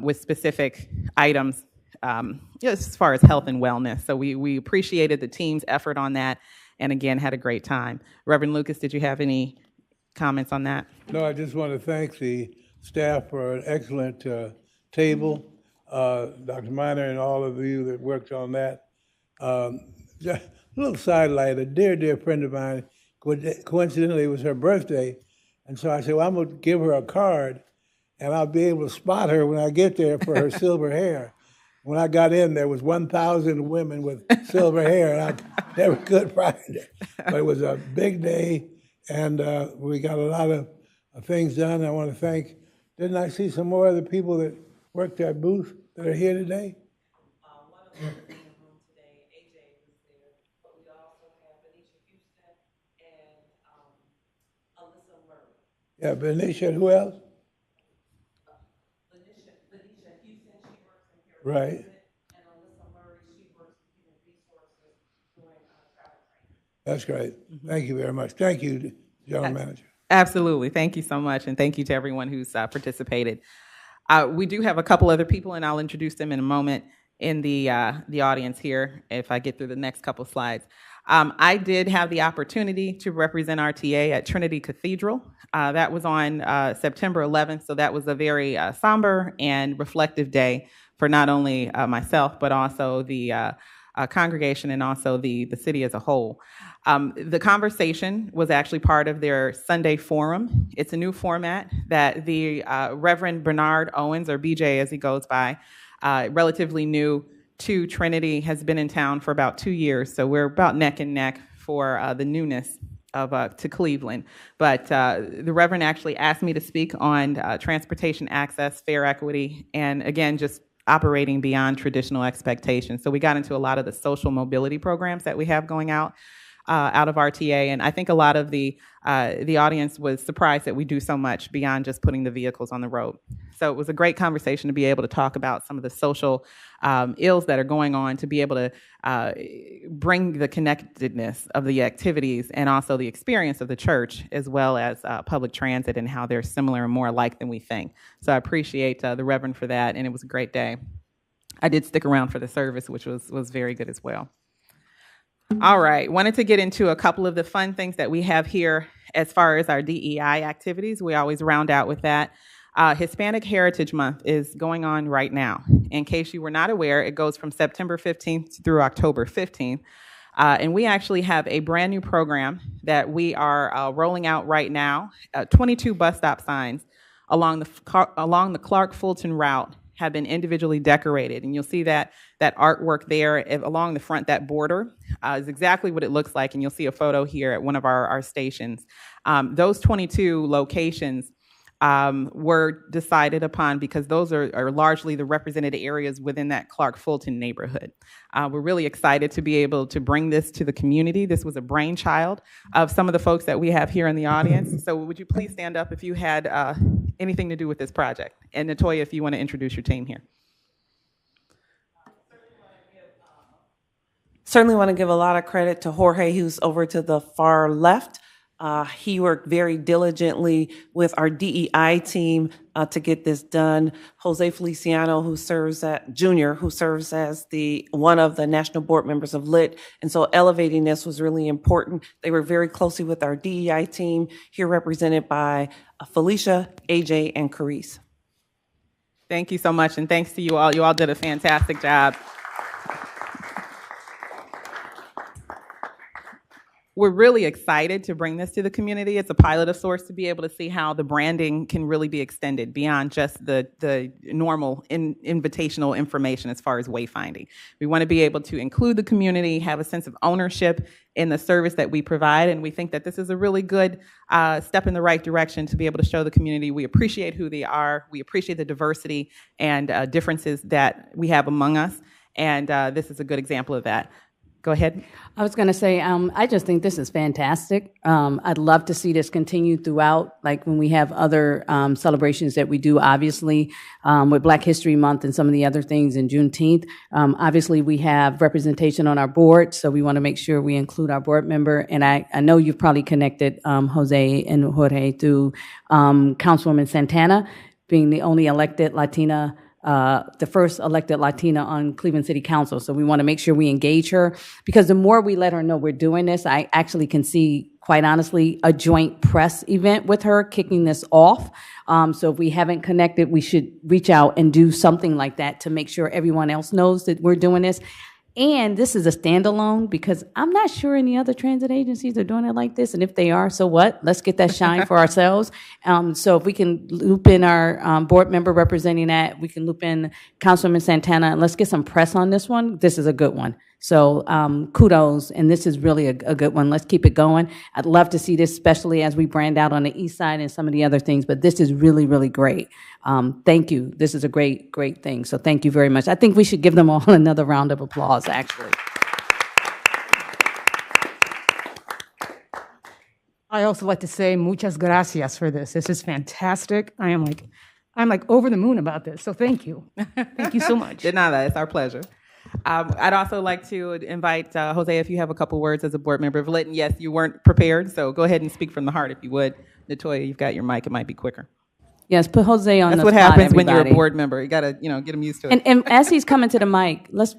With specific items as far as health and wellness. So we appreciated the team's effort on that and, again, had a great time. Reverend Lucas, did you have any comments on that? No, I just want to thank the staff for an excellent table, Dr. Miner and all of you that worked on that. Just a little sidelight, a dear friend of mine, coincidentally, it was her birthday, and so I said, well, I'm going to give her a card, and I'll be able to spot her when I get there for her silver hair. When I got in, there was 1,000 women with silver hair, and I never could find it. But it was a big day, and we got a lot of things done. I want to thank, didn't I see some more of the people that worked at booth that are here today? One of them was in the room today. AJ was there, but we also have Benicia Houston and Alyssa Murray. Yeah, Benicia, who else? Right. And Alyssa Murray, she works with human resources doing travel training. That's great. Thank you very much. Thank you, General Manager. Absolutely. Thank you so much, and thank you to everyone who's participated. We do have a couple other people, and I'll introduce them in a moment in the audience here if I get through the next couple slides. I did have the opportunity to represent RTA at Trinity Cathedral. That was on September 11th, so that was a very somber and reflective day for not only myself, but also the congregation and also the city as a whole. The conversation was actually part of their Sunday forum. It's a new format that the Reverend Bernard Owens, or BJ as he goes by, relatively new to Trinity, has been in town for about 2 years. So we're about neck and neck for the newness of to Cleveland. But the Reverend actually asked me to speak on transportation access, fare equity, and again, just operating beyond traditional expectations. So we got into a lot of the social mobility programs that we have going out of RTA, and I think a lot of the audience was surprised that we do so much beyond just putting the vehicles on the road. So it was a great conversation to be able to talk about some of the social ills that are going on, to be able to bring the connectedness of the activities and also the experience of the church, as well as public transit, and how they're similar and more alike than we think. So I appreciate the Reverend for that, and it was a great day. I did stick around for the service, which was very good as well. All right, wanted to get into a couple of the fun things that we have here as far as our DEI activities. We always round out with that. Hispanic Heritage Month is going on right now. In case you were not aware, it goes from September 15th through October 15th. And we actually have a brand new program that we are rolling out right now. 22 bus stop signs along the Clark Fulton route have been individually decorated. And you'll see that artwork there along the front, that border is exactly what it looks like. And you'll see a photo here at one of our stations. Those 22 locations were decided upon because those are largely the represented areas within that Clark Fulton neighborhood. We're really excited to be able to bring this to the community. This was a brainchild of some of the folks that we have here in the audience. So would you please stand up if you had anything to do with this project? And Natoya, if you want to introduce your team here. Certainly want to give a lot of credit to Jorge, who's over to the far left. He worked very diligently with our DEI team to get this done. Jose Feliciano, who serves as one of the national board members of LIT. And so elevating this was really important. They worked very closely with our DEI team, here represented by Felicia, AJ, and Carice. Thank you so much, and thanks to you all. You all did a fantastic job. We're really excited to bring this to the community. It's a pilot of sorts to be able to see how the branding can really be extended beyond just the normal invitational information as far as wayfinding. We want to be able to include the community, have a sense of ownership in the service that we provide, and we think that this is a really good step in the right direction to be able to show the community we appreciate who they are, we appreciate the diversity and differences that we have among us, and this is a good example of that. Go ahead. I was going to say, I just think this is fantastic. I'd love to see this continue throughout, like when we have other celebrations that we do, obviously, with Black History Month and some of the other things in Juneteenth. Obviously, we have representation on our board, so we want to make sure we include our board member. And I know you've probably connected Jose and Jorge through Councilwoman Santana being the only elected Latina, the first elected Latina on Cleveland City Council. So we want to make sure we engage her, because the more we let her know we're doing this, I actually can see, quite honestly, a joint press event with her kicking this off. So if we haven't connected, we should reach out and do something like that to make sure everyone else knows that we're doing this. And this is a standalone, because I'm not sure any other transit agencies are doing it like this. And if they are, so what? Let's get that shine for ourselves. So if we can loop in our board member representing that, we can loop in Councilwoman Santana, and let's get some press on this one. This is a good one. So kudos, and this is really a good one. Let's keep it going. I'd love to see this, especially as we brand out on the east side and some of the other things, but this is really, really great. Thank you. This is a great, great thing. So thank you very much. I think we should give them all another round of applause, actually. I also like to say muchas gracias for this. This is fantastic. I'm like over the moon about this. So thank you. Thank you so much. De nada, it's our pleasure. I'd also like to invite Jose, if you have a couple words as a board member of LIT. And yes, you weren't prepared, so go ahead and speak from the heart if you would. Natoya, you've got your mic. It might be quicker. Yes, put Jose on the spot. That's what happens everybody. when you're a board member. You got to, get them used to it. And as he's coming to the mic, let's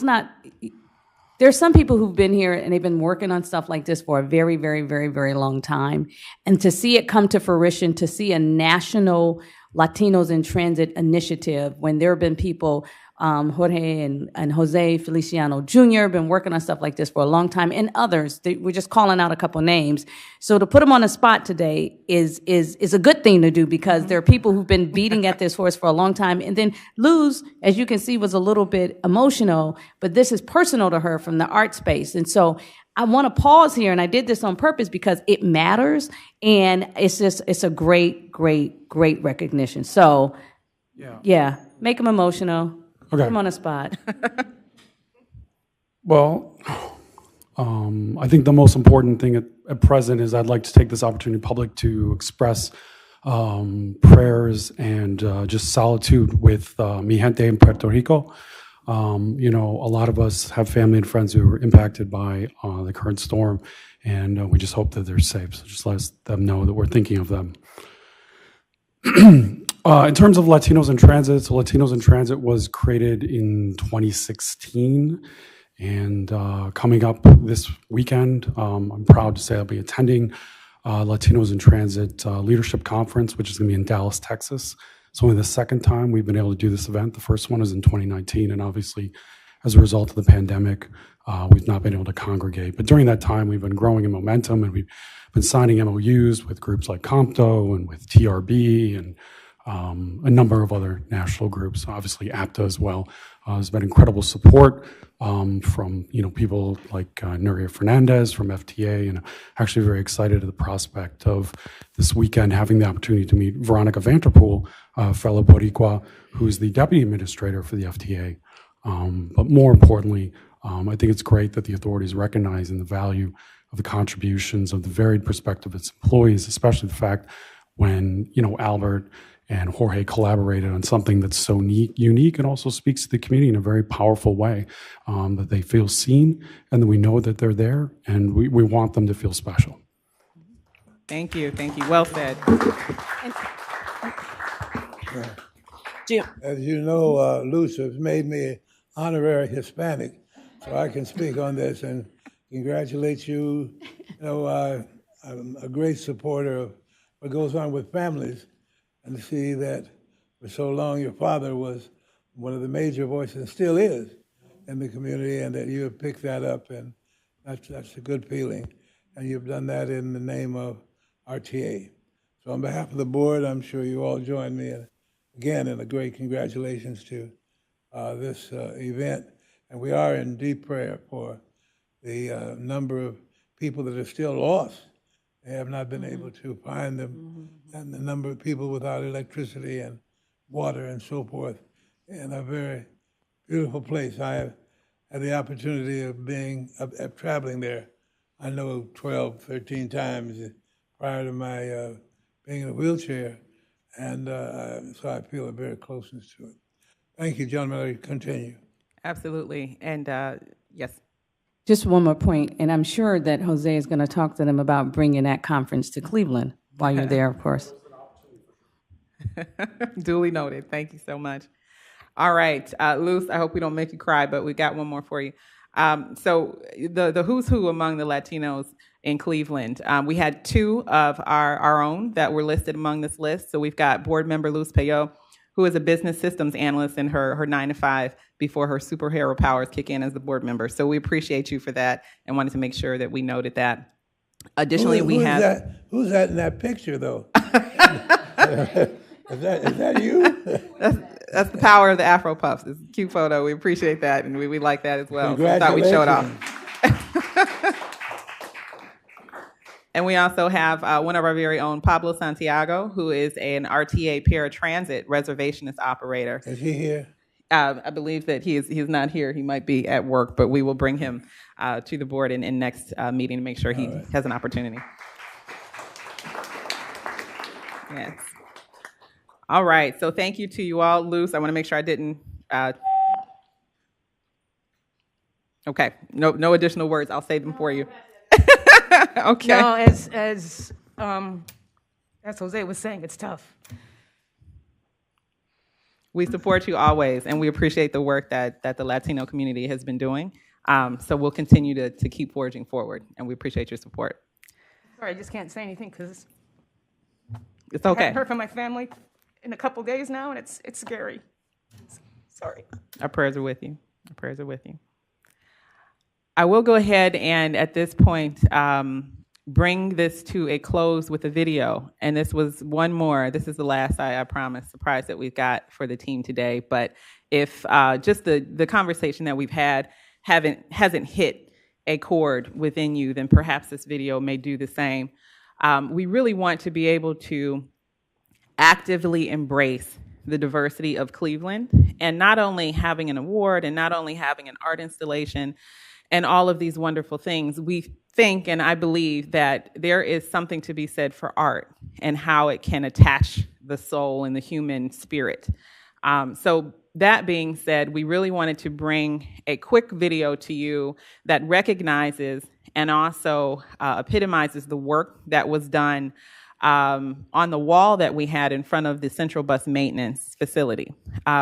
not. There's some people who've been here and they've been working on stuff like this for a very, very, very, very long time, and to see it come to fruition, to see a national Latinos in Transit initiative when there have been people. Jorge and Jose Feliciano Jr. been working on stuff like this for a long time, and others. We're just calling out a couple names. So to put them on the spot today is a good thing to do, because there are people who've been beating at this horse for a long time. And then Luz, as you can see, was a little bit emotional, but this is personal to her from the art space. And so I want to pause here, and I did this on purpose because it matters, and it's a great, great, great recognition. So yeah, make them emotional. Okay. Put them on the spot. Well, I think the most important thing at present is I'd like to take this opportunity public to express prayers and just solitude with mi gente in Puerto Rico. You know, a lot of us have family and friends who were impacted by the current storm, and we just hope that they're safe. So just let them know that we're thinking of them. In terms of Latinos in Transit, so Latinos in Transit was created in 2016, and coming up this weekend, I'm proud to say I'll be attending Latinos in Transit Leadership Conference, which is going to be in Dallas, Texas. It's only the second time we've been able to do this event. The first one was in 2019, and obviously, as a result of the pandemic, we've not been able to congregate. But during that time, we've been growing in momentum, and we've been signing MOUs with groups like Compto and with TRB and a number of other national groups, obviously APTA as well. There's been incredible support from people like Nuria Fernandez from FTA, and actually very excited at the prospect of this weekend having the opportunity to meet Veronica Vanterpool, fellow Boricua, who's the deputy administrator for the FTA. But more importantly, I think it's great that the authorities recognize the value of the contributions of the varied perspective of its employees, especially the fact when Albert and Jorge collaborated on something that's so unique and also speaks to the community in a very powerful way, that they feel seen and that we know that they're there, and we want them to feel special. Thank you. Well said. Jim. As you know, Luz has made me honorary Hispanic, so I can speak on this and congratulate you. I'm a great supporter of what goes on with families, and to see that for so long your father was one of the major voices, and still is, in the community, and that you have picked that up, and that's a good feeling. And you've done that in the name of RTA. So on behalf of the board, I'm sure you all join me again in a great congratulations to this event. And we are in deep prayer for the number of people that are still lost. They have not been able to find them, and the number of people without electricity and water and so forth in a very beautiful place. I have had the opportunity of traveling there, I know 12, 13 times prior to my being in a wheelchair, and so I feel a very closeness to it. Thank you, gentlemen. I continue. Absolutely. And yes. Just one more point, and I'm sure that Jose is going to talk to them about bringing that conference to Cleveland while you're there, of course. Duly noted. Thank you so much. All right, Luz, I hope we don't make you cry, but we got one more for you. So the who's who among the Latinos in Cleveland, we had two of our own that were listed among this list. So we've got board member Luz Peyo, who is a business systems analyst in her 9-to-5 before her superhero powers kick in as the board member. So we appreciate you for that and wanted to make sure that we noted that. Additionally, who's that in that picture, though? Is that you? That's the power of the Afro Puffs. It's a cute photo. We appreciate that, and we like that as well. So I thought we'd show it off. And we also have one of our very own, Pablo Santiago, who is an RTA paratransit reservationist operator. Is he here? I believe that he is not here. He might be at work, but we will bring him to the board in next meeting to make sure he has an opportunity. Yes. All right. So thank you to you all. Luz, I want to make sure I didn't. Okay. No additional words. I'll say them for you. Okay. No, as Jose was saying, it's tough. We support you always, and we appreciate the work that the Latino community has been doing. So we'll continue to keep forging forward, and we appreciate your support. Sorry, I just can't say anything because it's okay. I haven't heard from my family in a couple days now, and it's scary. Sorry. Our prayers are with you. Our prayers are with you. I will go ahead and at this point bring this to a close with a video. And this was one more. This is the last, I promise, surprise that we've got for the team today. But if just the conversation that we've had hasn't hit a chord within you, then perhaps this video may do the same. We really want to be able to actively embrace the diversity of Cleveland, and not only having an award and not only having an art installation and all of these wonderful things. We think, and I believe, that there is something to be said for art and how it can attach the soul and the human spirit. So that being said, we really wanted to bring a quick video to you that recognizes and also epitomizes the work that was done on the wall that we had in front of the Central Bus Maintenance Facility.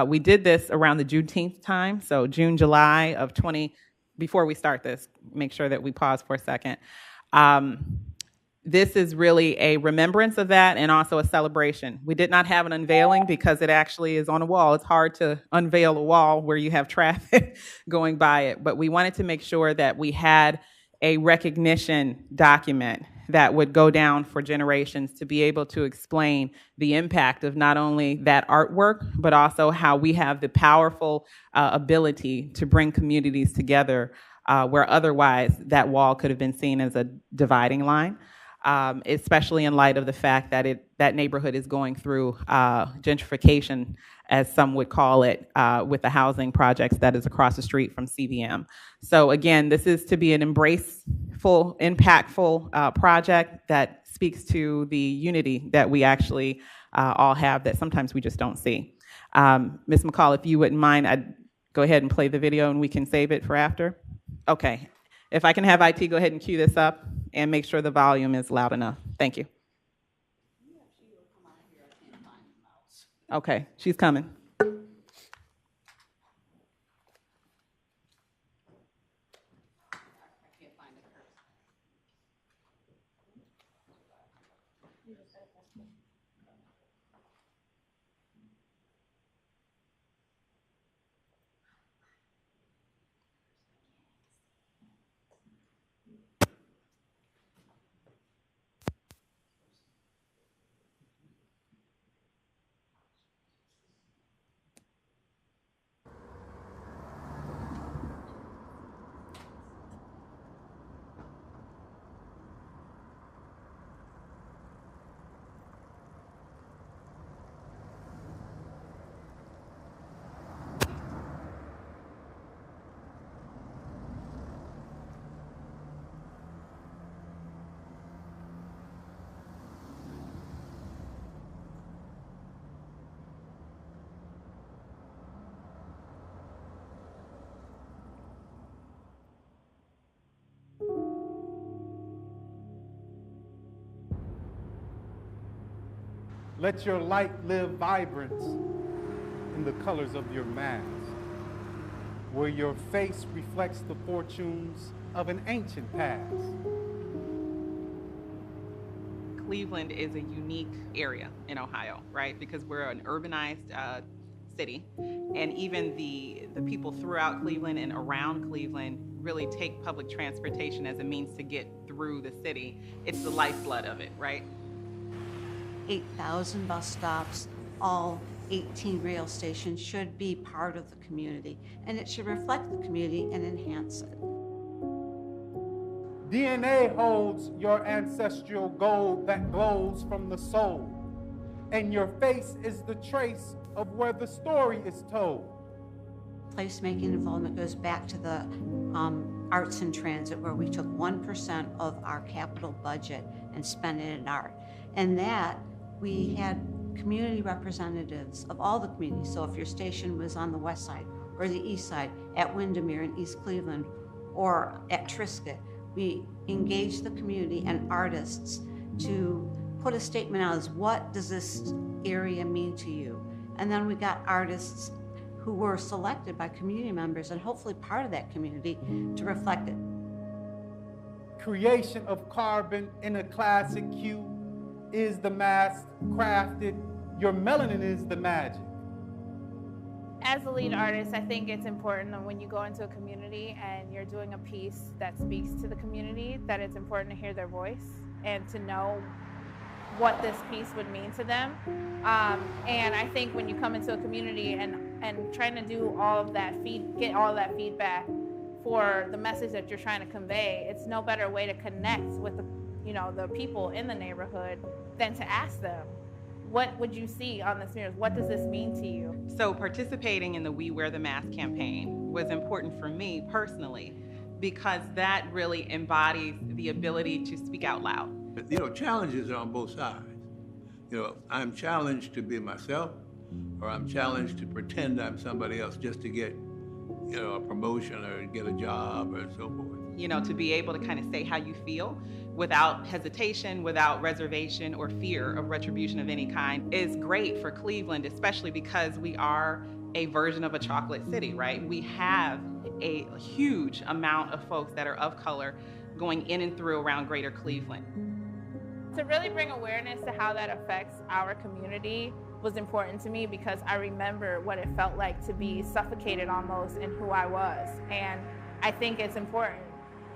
We did this around the Juneteenth time, so June, July of 20. Before we start this, make sure that we pause for a second. This is really a remembrance of that and also a celebration. We did not have an unveiling because it actually is on a wall. It's hard to unveil a wall where you have traffic going by it, but we wanted to make sure that we had a recognition document that would go down for generations to be able to explain the impact of not only that artwork, but also how we have the powerful ability to bring communities together where otherwise that wall could have been seen as a dividing line, especially in light of the fact that that neighborhood is going through gentrification, as some would call it, with the housing projects that is across the street from CVM. So again, this is to be an embraceful, impactful project that speaks to the unity that we actually all have that sometimes we just don't see. Ms. McCall, if you wouldn't mind, I'd go ahead and play the video and we can save it for after. Okay. If I can have IT go ahead and cue this up and make sure the volume is loud enough. Thank you. Okay, she's coming. Let your light live vibrant in the colors of your mask, where your face reflects the fortunes of an ancient past. Cleveland is a unique area in Ohio, right? Because we're an urbanized city, and even the people throughout Cleveland and around Cleveland really take public transportation as a means to get through the city. It's the lifeblood of it, right? 8,000 bus stops, all 18 rail stations should be part of the community, and it should reflect the community and enhance it. DNA holds your ancestral gold that glows from the soul, and your face is the trace of where the story is told. Placemaking involvement goes back to the arts and transit, where we took 1% of our capital budget and spent it in art. And that we had community representatives of all the communities. So if your station was on the west side or the east side, at Windermere in East Cleveland, or at Triscuit, we engaged the community and artists to put a statement out as, what does this area mean to you? And then we got artists who were selected by community members and hopefully part of that community to reflect it. Creation of carbon in a classic hue is the mask crafted. Your melanin is the magic. As a lead artist, I think it's important that when you go into a community and you're doing a piece that speaks to the community, that it's important to hear their voice and to know what this piece would mean to them. And I think when you come into a community and trying to do all of that get all of that feedback for the message that you're trying to convey, it's no better way to connect with the people in the neighborhood than to ask them, what would you see on this mirror? What does this mean to you? So participating in the We Wear the Mask campaign was important for me personally because that really embodies the ability to speak out loud. You know, challenges are on both sides. You know, I'm challenged to be myself, or I'm challenged to pretend I'm somebody else just to get, you know, a promotion or get a job or so forth. You know, to be able to kind of say how you feel without hesitation, without reservation or fear of retribution of any kind is great for Cleveland, especially because we are a version of a chocolate city, right? We have a huge amount of folks that are of color going in and through around greater Cleveland. To really bring awareness to how that affects our community was important to me because I remember what it felt like to be suffocated almost in who I was. And I think it's important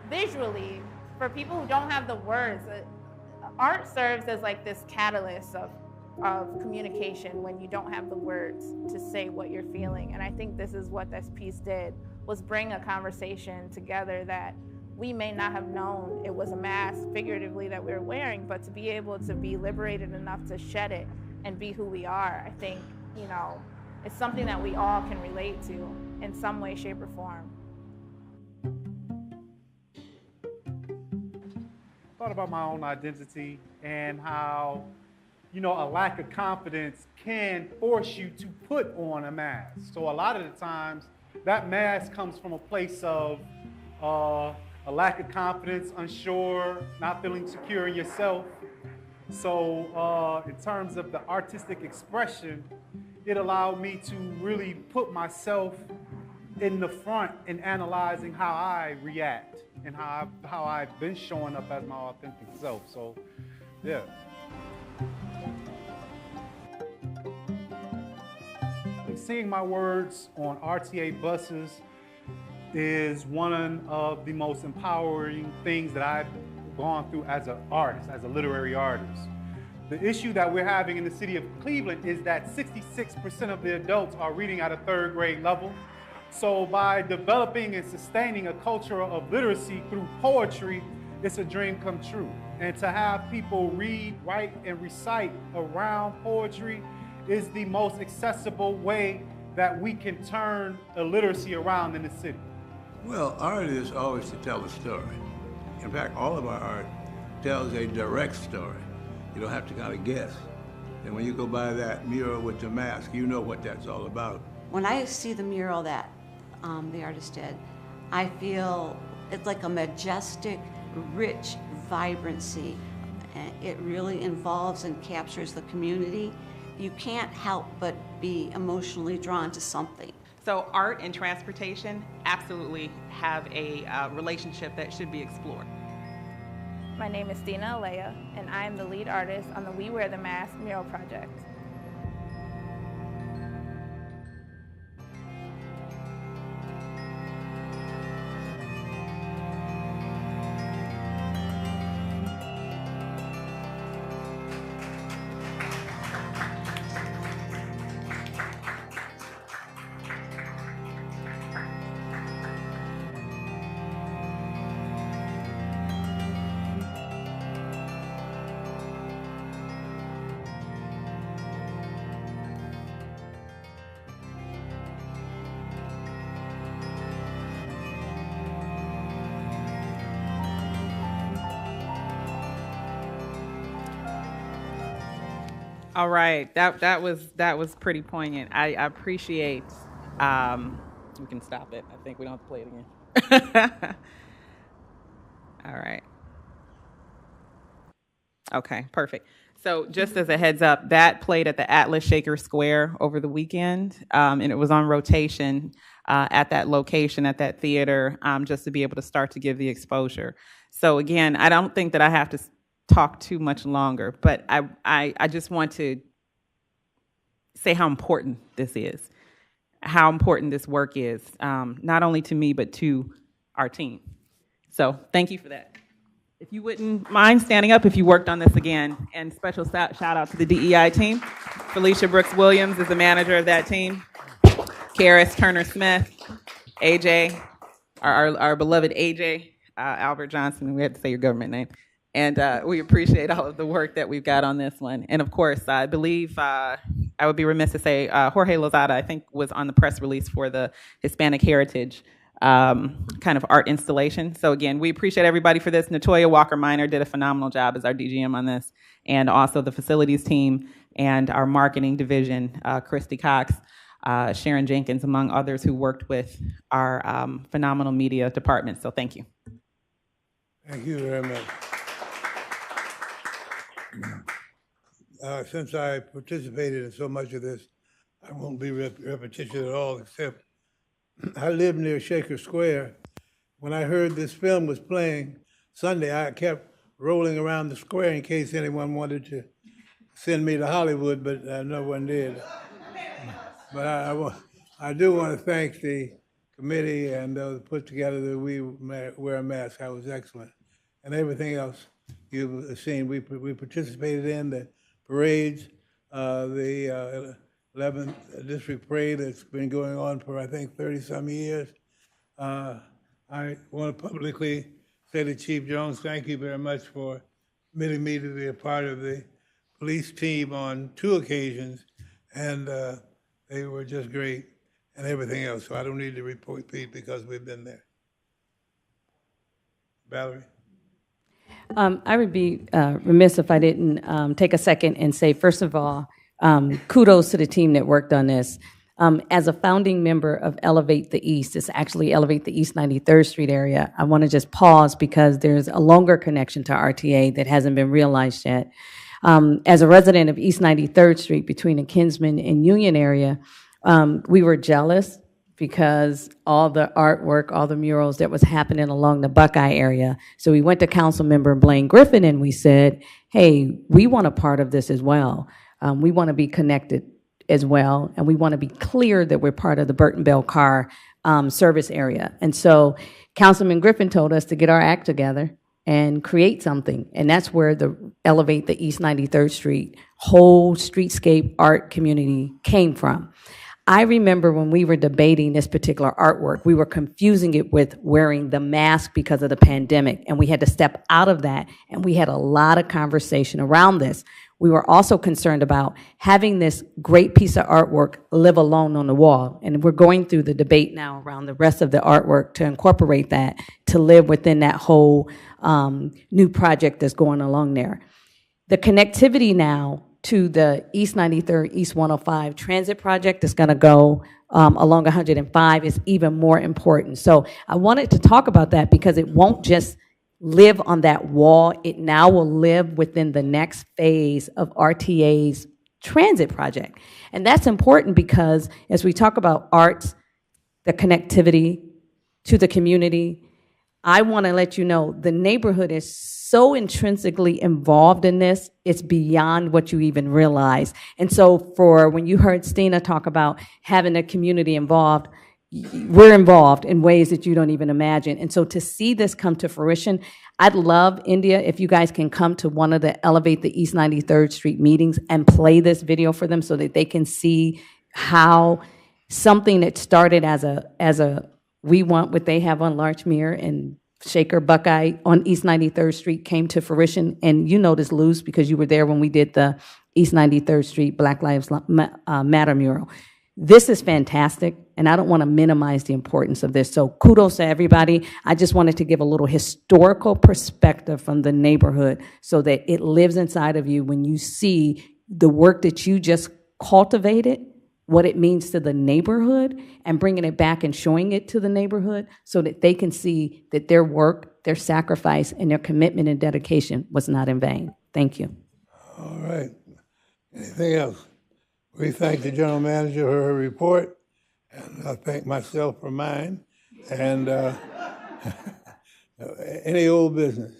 visually for people who don't have the words. Art serves as like this catalyst of communication when you don't have the words to say what you're feeling. And I think this is what this piece did, was bring a conversation together that we may not have known it was a mask figuratively that we were wearing, but to be able to be liberated enough to shed it and be who we are, I think, you know, it's something that we all can relate to in some way, shape, or form. Thought about my own identity and how, you know, a lack of confidence can force you to put on a mask. So a lot of the times that mask comes from a place of a lack of confidence, unsure, not feeling secure in yourself. So in terms of the artistic expression, it allowed me to really put myself in the front in analyzing how I react and how I've been showing up as my authentic self. So, yeah. Seeing my words on RTA buses is one of the most empowering things that I've gone through as an artist, as a literary artist. The issue that we're having in the city of Cleveland is that 66% of the adults are reading at a third grade level. So by developing and sustaining a culture of literacy through poetry, it's a dream come true. And to have people read, write, and recite around poetry is the most accessible way that we can turn illiteracy around in the city. Well, art is always to tell a story. In fact, all of our art tells a direct story. You don't have to kind of guess. And when you go by that mural with the mask, you know what that's all about. When I see the mural that the artist did, I feel it's like a majestic, rich vibrancy. It really involves and captures the community. You can't help but be emotionally drawn to something. So art and transportation absolutely have a relationship that should be explored. My name is Dina Alea, and I am the lead artist on the We Wear the Mask mural project. All right, that was pretty poignant. I appreciate. We can stop it. I think we don't have to play it again. All right. Okay, perfect. So just as a heads up, that played at the Atlas Shaker Square over the weekend, and it was on rotation at that location, at that theater, just to be able to start to give the exposure. So again, I don't think that I have to talk too much longer, but I just want to say how important this is, how important this work is, not only to me, but to our team. So thank you for that. If you wouldn't mind standing up if you worked on this again, and special shout out to the DEI team. Felicia Brooks-Williams is the manager of that team. Karis Turner-Smith, AJ, our beloved AJ, Albert Johnson, we had to say your government name. And we appreciate all of the work that we've got on this one. And of course, I believe I would be remiss to say Jorge Lozada, I think, was on the press release for the Hispanic Heritage kind of art installation. So again, we appreciate everybody for this. Natoya Walker-Minor did a phenomenal job as our DGM on this, and also the facilities team and our marketing division, Christy Cox, Sharon Jenkins, among others who worked with our phenomenal media department. So thank you. Thank you very much. Since I participated in so much of this, I won't be repetitious at all, except I live near Shaker Square. When I heard this film was playing Sunday, I kept rolling around the square in case anyone wanted to send me to Hollywood, but no one did. But I do want to thank the committee and those put together the We Wear a Mask. That was excellent. And everything else you've seen. We participated in the parades, the 11th District Parade that's been going on for, I think, 30-some years. I want to publicly say to Chief Jones, thank you very much for permitting me to be a part of the police team on 2 occasions, and they were just great, and everything else. So I don't need to repeat because we've been there. Valerie? I would be remiss if I didn't take a second and say, first of all, kudos to the team that worked on this. As a founding member of Elevate the East, it's actually Elevate the East 93rd Street area, I want to just pause because there's a longer connection to RTA that hasn't been realized yet. As a resident of East 93rd Street between the Kinsman and Union area, we were jealous because all the artwork, all the murals that was happening along the Buckeye area. So we went to Council Member Blaine Griffin and we said, hey, we want a part of this as well. We want to be connected as well, and we want to be clear that we're part of the Burton Bell Carr service area. And so Councilman Griffin told us to get our act together and create something, and that's where the Elevate the East 93rd Street whole streetscape art community came from. I remember when we were debating this particular artwork, we were confusing it with wearing the mask because of the pandemic, and we had to step out of that, and we had a lot of conversation around this. We were also concerned about having this great piece of artwork live alone on the wall, and we're going through the debate now around the rest of the artwork to incorporate that, to live within that whole new project that's going along there. The connectivity now to the East 93rd, East 105 transit project that's going to go along 105 is even more important. So I wanted to talk about that because it won't just live on that wall. It now will live within the next phase of RTA's transit project. And that's important because as we talk about arts, the connectivity to the community, I want to let you know the neighborhood is so intrinsically involved in this, it's beyond what you even realize. And so for when you heard Stina talk about having the community involved, we're involved in ways that you don't even imagine. And so to see this come to fruition, I'd love, India, if you guys can come to one of the Elevate the East 93rd Street meetings and play this video for them so that they can see how something that started as a we want what they have on Larchmere and Shaker Buckeye on East 93rd Street came to fruition. And you know this, Luz, because you were there when we did the East 93rd Street Black Lives Matter mural. This is fantastic, and I don't want to minimize the importance of this. So kudos to everybody. I just wanted to give a little historical perspective from the neighborhood so that it lives inside of you when you see the work that you just cultivated, what it means to the neighborhood, and bringing it back and showing it to the neighborhood so that they can see that their work, their sacrifice, and their commitment and dedication was not in vain. Thank you. All right. Anything else? We thank the general manager for her report, and I thank myself for mine. And any old business,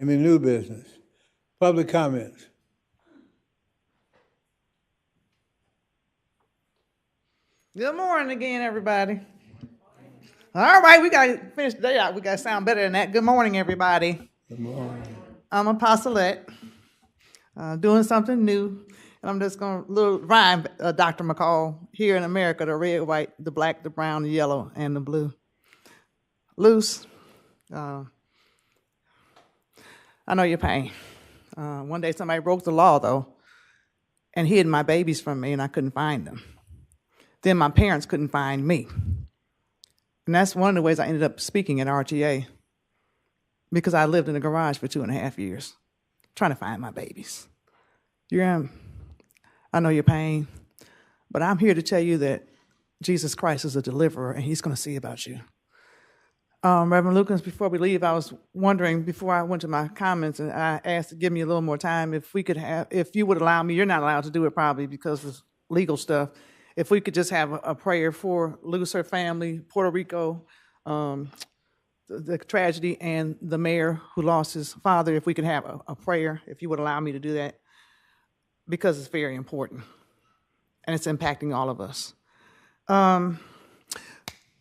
any new business, public comments. Good morning again, everybody. All right, we got to finish the day out. We got to sound better than that. Good morning, everybody. Good morning. I'm Apostolette, doing something new. And I'm just going to little rhyme, Dr. McCall. Here in America, the red, white, the black, the brown, the yellow, and the blue. Loose. I know your pain. One day somebody broke the law, though, and hid my babies from me, and I couldn't find them. Then my parents couldn't find me. And that's one of the ways I ended up speaking at RTA, because I lived in a garage for 2.5 years trying to find my babies. I know your pain, but I'm here to tell you that Jesus Christ is a deliverer, and he's going to see about you. Reverend Lucas, before we leave, I was wondering, before I went to my comments, and I asked to give me a little more time, if you would allow me, you're not allowed to do it probably because of legal stuff, if we could just have a prayer for Luz, her family, Puerto Rico, the tragedy, and the mayor who lost his father, if we could have a prayer, if you would allow me to do that, because it's very important, and it's impacting all of us.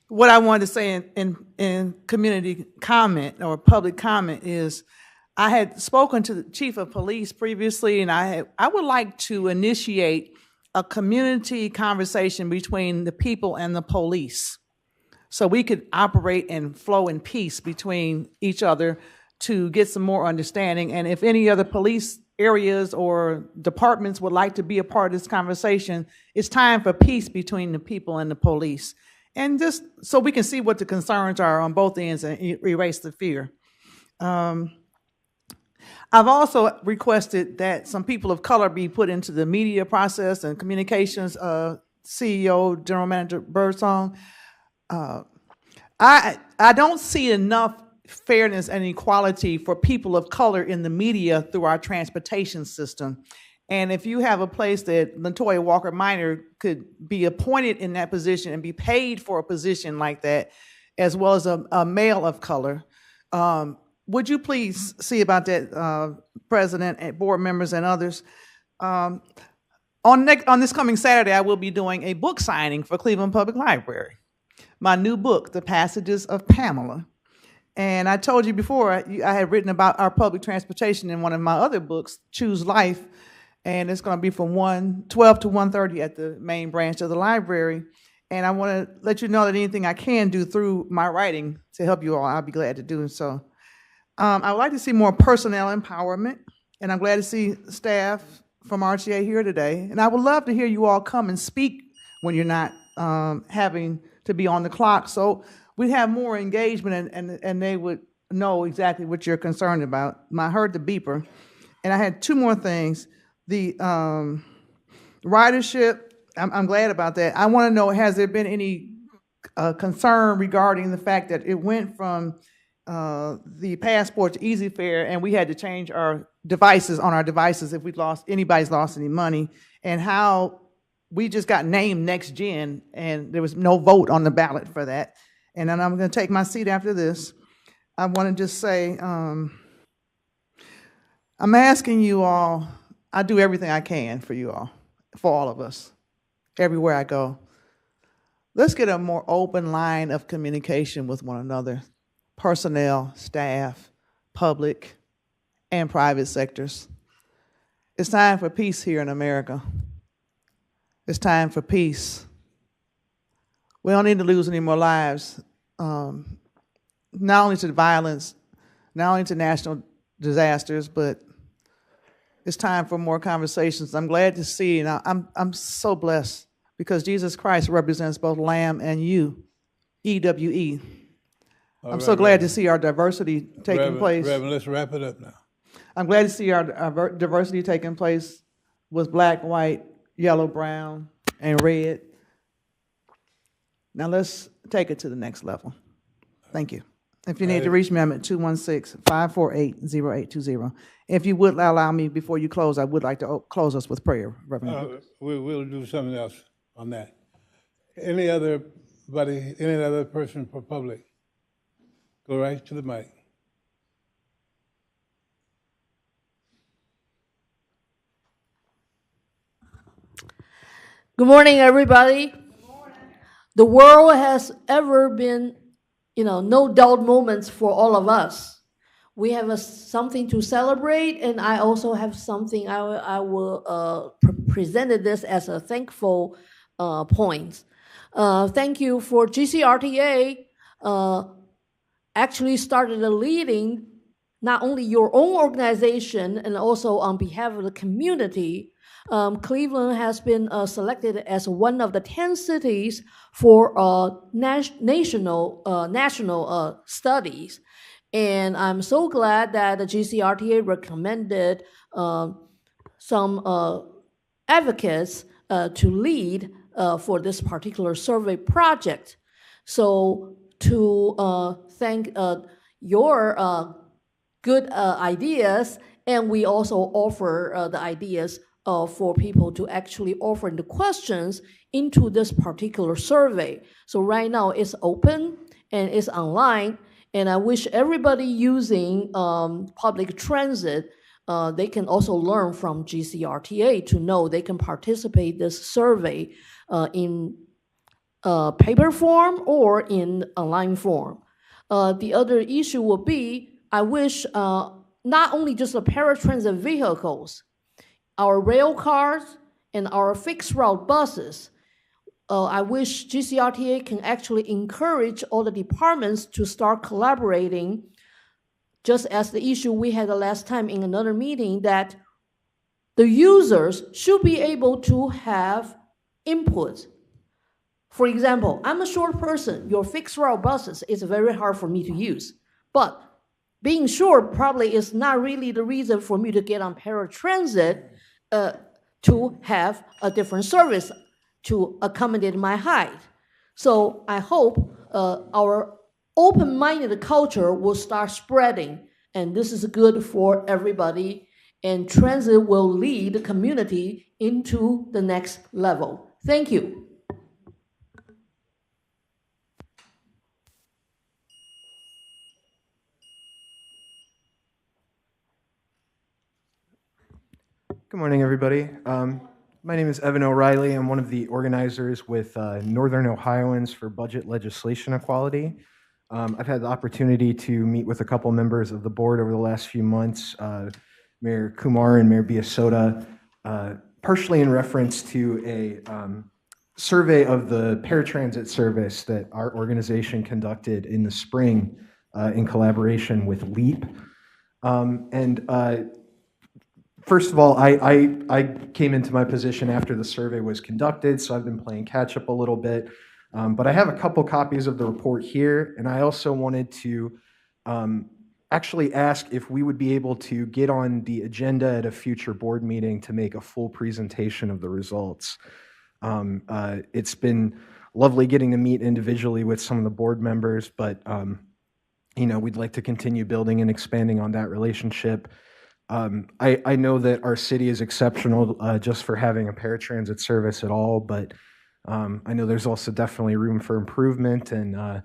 What I wanted to say in community comment or public comment is, I had spoken to the chief of police previously, and I would like to initiate a community conversation between the people and the police, so we could operate and flow in peace between each other to get some more understanding. And if any other police areas or departments would like to be a part of this conversation, it's time for peace between the people and the police. And just so we can see what the concerns are on both ends and erase the fear. I've also requested that some people of color be put into the media process and communications. CEO, General Manager Birdsong, I don't see enough fairness and equality for people of color in the media through our transportation system. And if you have a place that LaToya Walker Minor could be appointed in that position and be paid for a position like that, as well as a male of color, would you please see about that, President and board members and others? On this coming Saturday, I will be doing a book signing for Cleveland Public Library. My new book, The Passages of Pamela. And I told you before, I had written about our public transportation in one of my other books, Choose Life. And it's going to be from 12 to 1:30 at the main branch of the library. And I want to let you know that anything I can do through my writing to help you all, I'll be glad to do so. I would like to see more personnel empowerment, and I'm glad to see staff from RTA here today. And I would love to hear you all come and speak when you're not having to be on the clock, so we'd have more engagement and they would know exactly what you're concerned about. I heard the beeper. And I had two more things. The ridership, I'm glad about that. I want to know, has there been any concern regarding the fact that it went from the passport to Easy Fare, and we had to change our devices on our devices if anybody's lost any money, and how we just got named Next Gen and there was no vote on the ballot for that. And then I'm going to take my seat after this. I want to just say, I'm asking you all, I do everything I can for you all, for all of us, everywhere I go. Let's get a more open line of communication with one another, personnel, staff, public, and private sectors. It's time for peace here in America. It's time for peace. We don't need to lose any more lives, not only to violence, not only to national disasters, but it's time for more conversations. I'm glad to see, and I'm so blessed because Jesus Christ represents both Lamb and you, EWE. I'm so glad to see our diversity taking place. Reverend, let's wrap it up now. I'm glad to see our diversity taking place with black, white, yellow, brown, and red. Now let's take it to the next level. Thank you. If you need to reach me, I'm at 216-548-0820. If you would allow me, before you close, I would like to close us with prayer, Reverend. We'll do something else on that. Any other person for public? Go right to the mic. Good morning, everybody. Good morning. The world has ever been, no dull moments for all of us. We have something to celebrate, and I also have something I will presented this as a thankful point. Thank you for GCRTA actually started leading not only your own organization and also on behalf of the community, Cleveland has been selected as one of the 10 cities for national studies. And I'm so glad that the GCRTA recommended some advocates to lead for this particular survey project. So to thank your good ideas, and we also offer the ideas for people to actually offer the questions into this particular survey. So right now it's open and it's online, and I wish everybody using public transit, they can also learn from GCRTA to know they can participate this survey in paper form or in online form. The other issue will be, I wish not only just the paratransit vehicles, our rail cars and our fixed route buses, I wish GCRTA can actually encourage all the departments to start collaborating, just as the issue we had the last time in another meeting, that the users should be able to have input. For example, I'm a short person. Your fixed route buses is very hard for me to use. But being short probably is not really the reason for me to get on paratransit to have a different service to accommodate my height. So I hope our open-minded culture will start spreading, and this is good for everybody, and transit will lead the community into the next level. Thank you. Good morning, everybody. My name is Evan O'Reilly. I'm one of the organizers with Northern Ohioans for Budget Legislation Equality. I've had the opportunity to meet with a couple members of the board over the last few months, Mayor Kumar and Mayor Biasota, partially in reference to a survey of the paratransit service that our organization conducted in the spring in collaboration with LEAP. First of all, I came into my position after the survey was conducted, so I've been playing catch up a little bit. But I have a couple copies of the report here, and I also wanted to actually ask if we would be able to get on the agenda at a future board meeting to make a full presentation of the results. It's been lovely getting to meet individually with some of the board members, but we'd like to continue building and expanding on that relationship. I know that our city is exceptional just for having a paratransit service at all, but I know there's also definitely room for improvement, and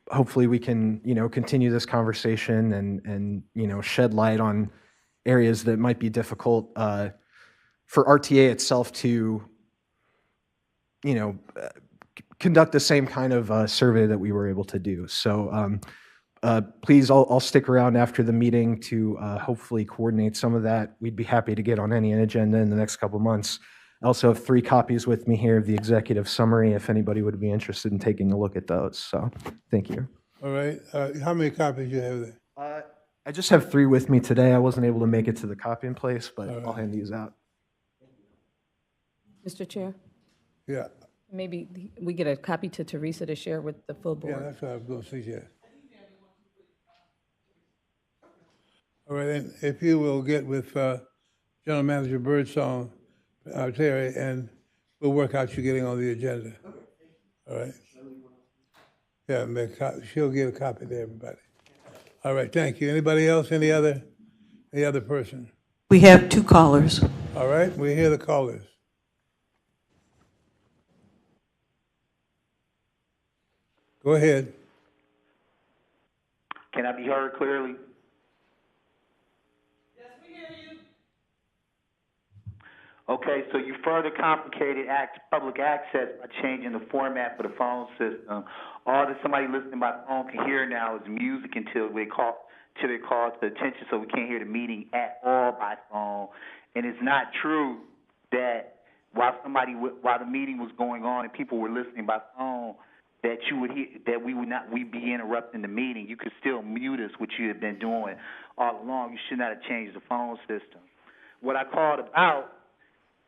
hopefully we can continue this conversation and shed light on areas that might be difficult for RTA itself to conduct the same kind of survey that we were able to do. So. Please, I'll stick around after the meeting to hopefully coordinate some of that. We'd be happy to get on any agenda in the next couple months. I also have 3 copies with me here of the executive summary if anybody would be interested in taking a look at those. So thank you. All right. How many copies do you have there? I just have 3 with me today. I wasn't able to make it to the copying place, but I'll hand these out. Mr. Chair, Yeah. maybe we get a copy to Teresa to share with the full board. Yeah, that's what I was going to suggest. All right, and if you will get with General Manager Birdsong, Terry, and we'll work out you getting on the agenda. All right. Yeah, she'll get a copy to everybody. All right, thank you. Anybody else? Any other person? We have 2 callers. All right, we hear the callers. Go ahead. Can I be heard clearly? Okay, so you further complicated public access by changing the format for the phone system. All that somebody listening by phone can hear now is music until they call to attention, so we can't hear the meeting at all by phone. And it's not true that while the meeting was going on and people were listening by phone, that you would hear, that we'd be interrupting the meeting. You could still mute us, which you have been doing all along. You should not have changed the phone system. What I called about,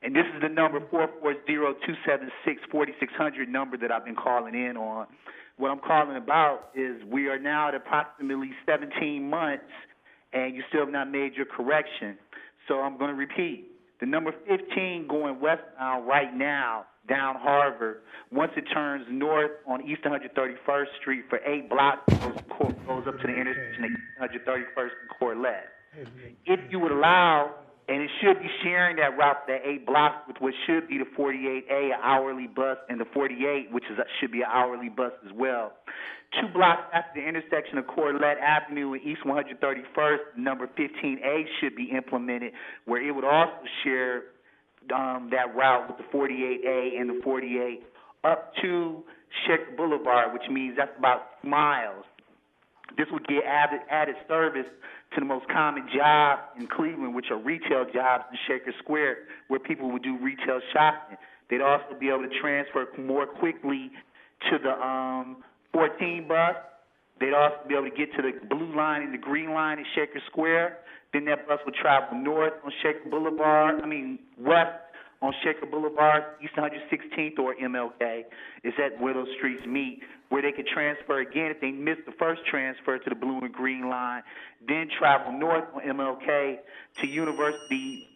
and this is the number 440-276-4600 number that I've been calling in on. What I'm calling about is we are now at approximately 17 months, and you still have not made your correction. So I'm going to repeat. The number 15 going westbound right now, down Harvard, once it turns north on East 131st Street for 8 blocks, goes up to the intersection of 131st and Corlett. If you would allow, and it should be sharing that route, that 8 blocks, with what should be the 48A, an hourly bus, and the 48, which should be an hourly bus as well. 2 blocks after the intersection of Corlett Avenue and East 131st, number 15A should be implemented, where it would also share that route with the 48A and the 48 up to Shaker Boulevard, which means that's about 2 miles. This would get added service to the most common job in Cleveland, which are retail jobs in Shaker Square, where people would do retail shopping. They'd also be able to transfer more quickly to the 14 bus. They'd also be able to get to the blue line and the green line in Shaker Square. Then that bus would travel north on Shaker Boulevard, west on Shaker Boulevard, East 116th or MLK, is that where those streets meet, where they could transfer again if they missed the first transfer to the blue and green line, then travel north on MLK to the University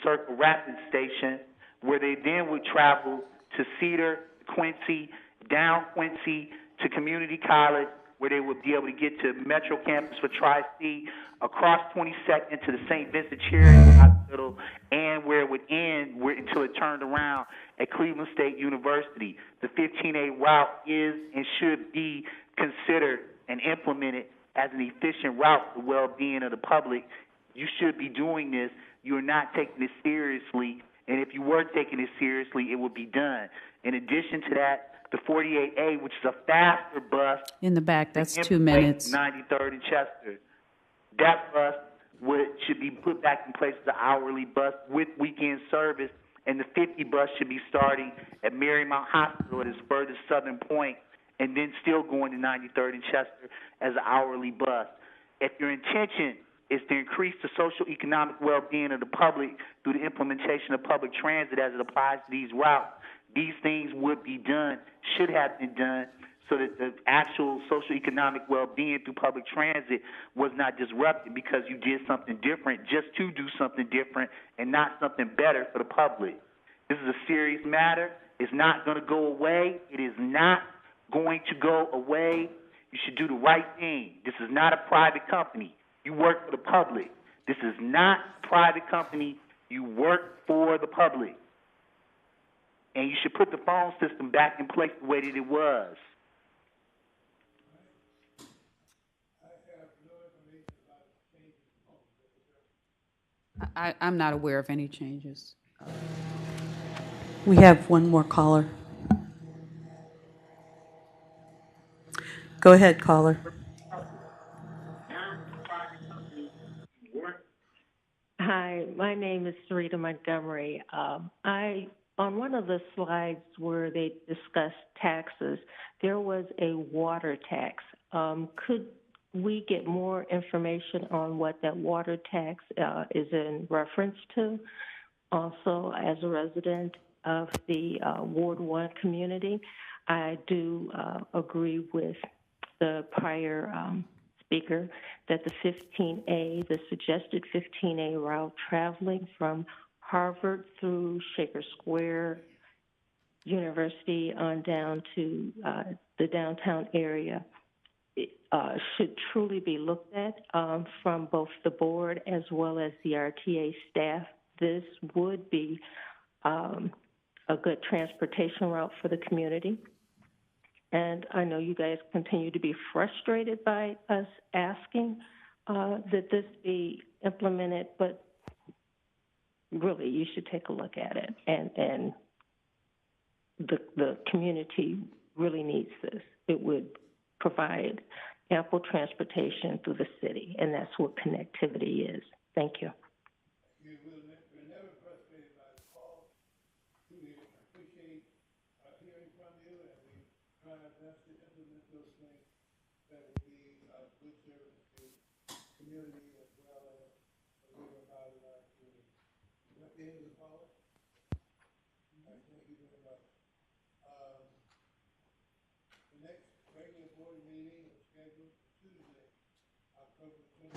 Circle Rapid Station, where they then would travel to Cedar, Quincy, down Quincy to Community College, where they would be able to get to Metro Campus for Tri-C, across 22nd to the St. Vincent Charity Hospital, and where it would end until it turned around at Cleveland State University. The 15A route is and should be considered and implemented as an efficient route for the well-being of the public. You should be doing this. You're not taking it seriously, and if you were taking it seriously, it would be done. In addition to that, the 48A, which is a faster bus. In the back, that's 2 minutes. 93rd and Chester. That bus should be put back in place as an hourly bus with weekend service, and the 50 bus should be starting at Marymount Hospital at its furthest southern point, and then still going to 93rd and Chester as an hourly bus. If your intention is to increase the social economic well-being of the public through the implementation of public transit as it applies to these routes, these things would be done, should have been done, so that the actual social economic well-being through public transit was not disrupted because you did something different just to do something different and not something better for the public. This is a serious matter. It's not going to go away. It is not going to go away. You should do the right thing. This is not a private company. You work for the public. This is not a private company. You work for the public. And you should put the phone system back in place the way that it was. I'm not aware of any changes. We have one more caller. Go ahead, caller. Hi, my name is Sarita Montgomery. On one of the slides where they discussed taxes, there was a water tax. Could we get more information on what that water tax is in reference to? Also, as a resident of the Ward 1 community, I do agree with the prior speaker that the 15A, the suggested 15A route traveling from Harvard through Shaker Square, University on down to the downtown area should truly be looked at from both the board as well as the RTA staff. This would be a good transportation route for the community. And I know you guys continue to be frustrated by us asking that this be implemented, but really you should take a look at it. And the community really needs this. It would provide ample transportation through the city, and that's what connectivity is. Thank you. Appreciate hearing from you, and we try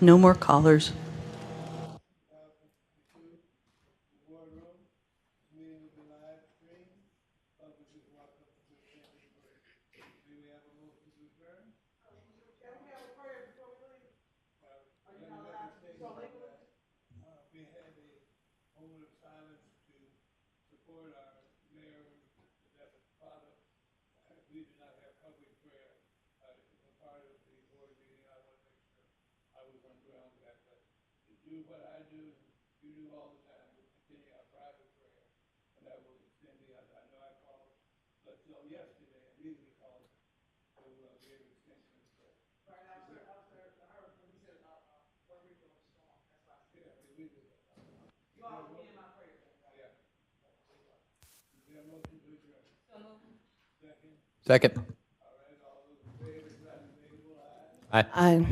No more callers. Second. Aye. Aye.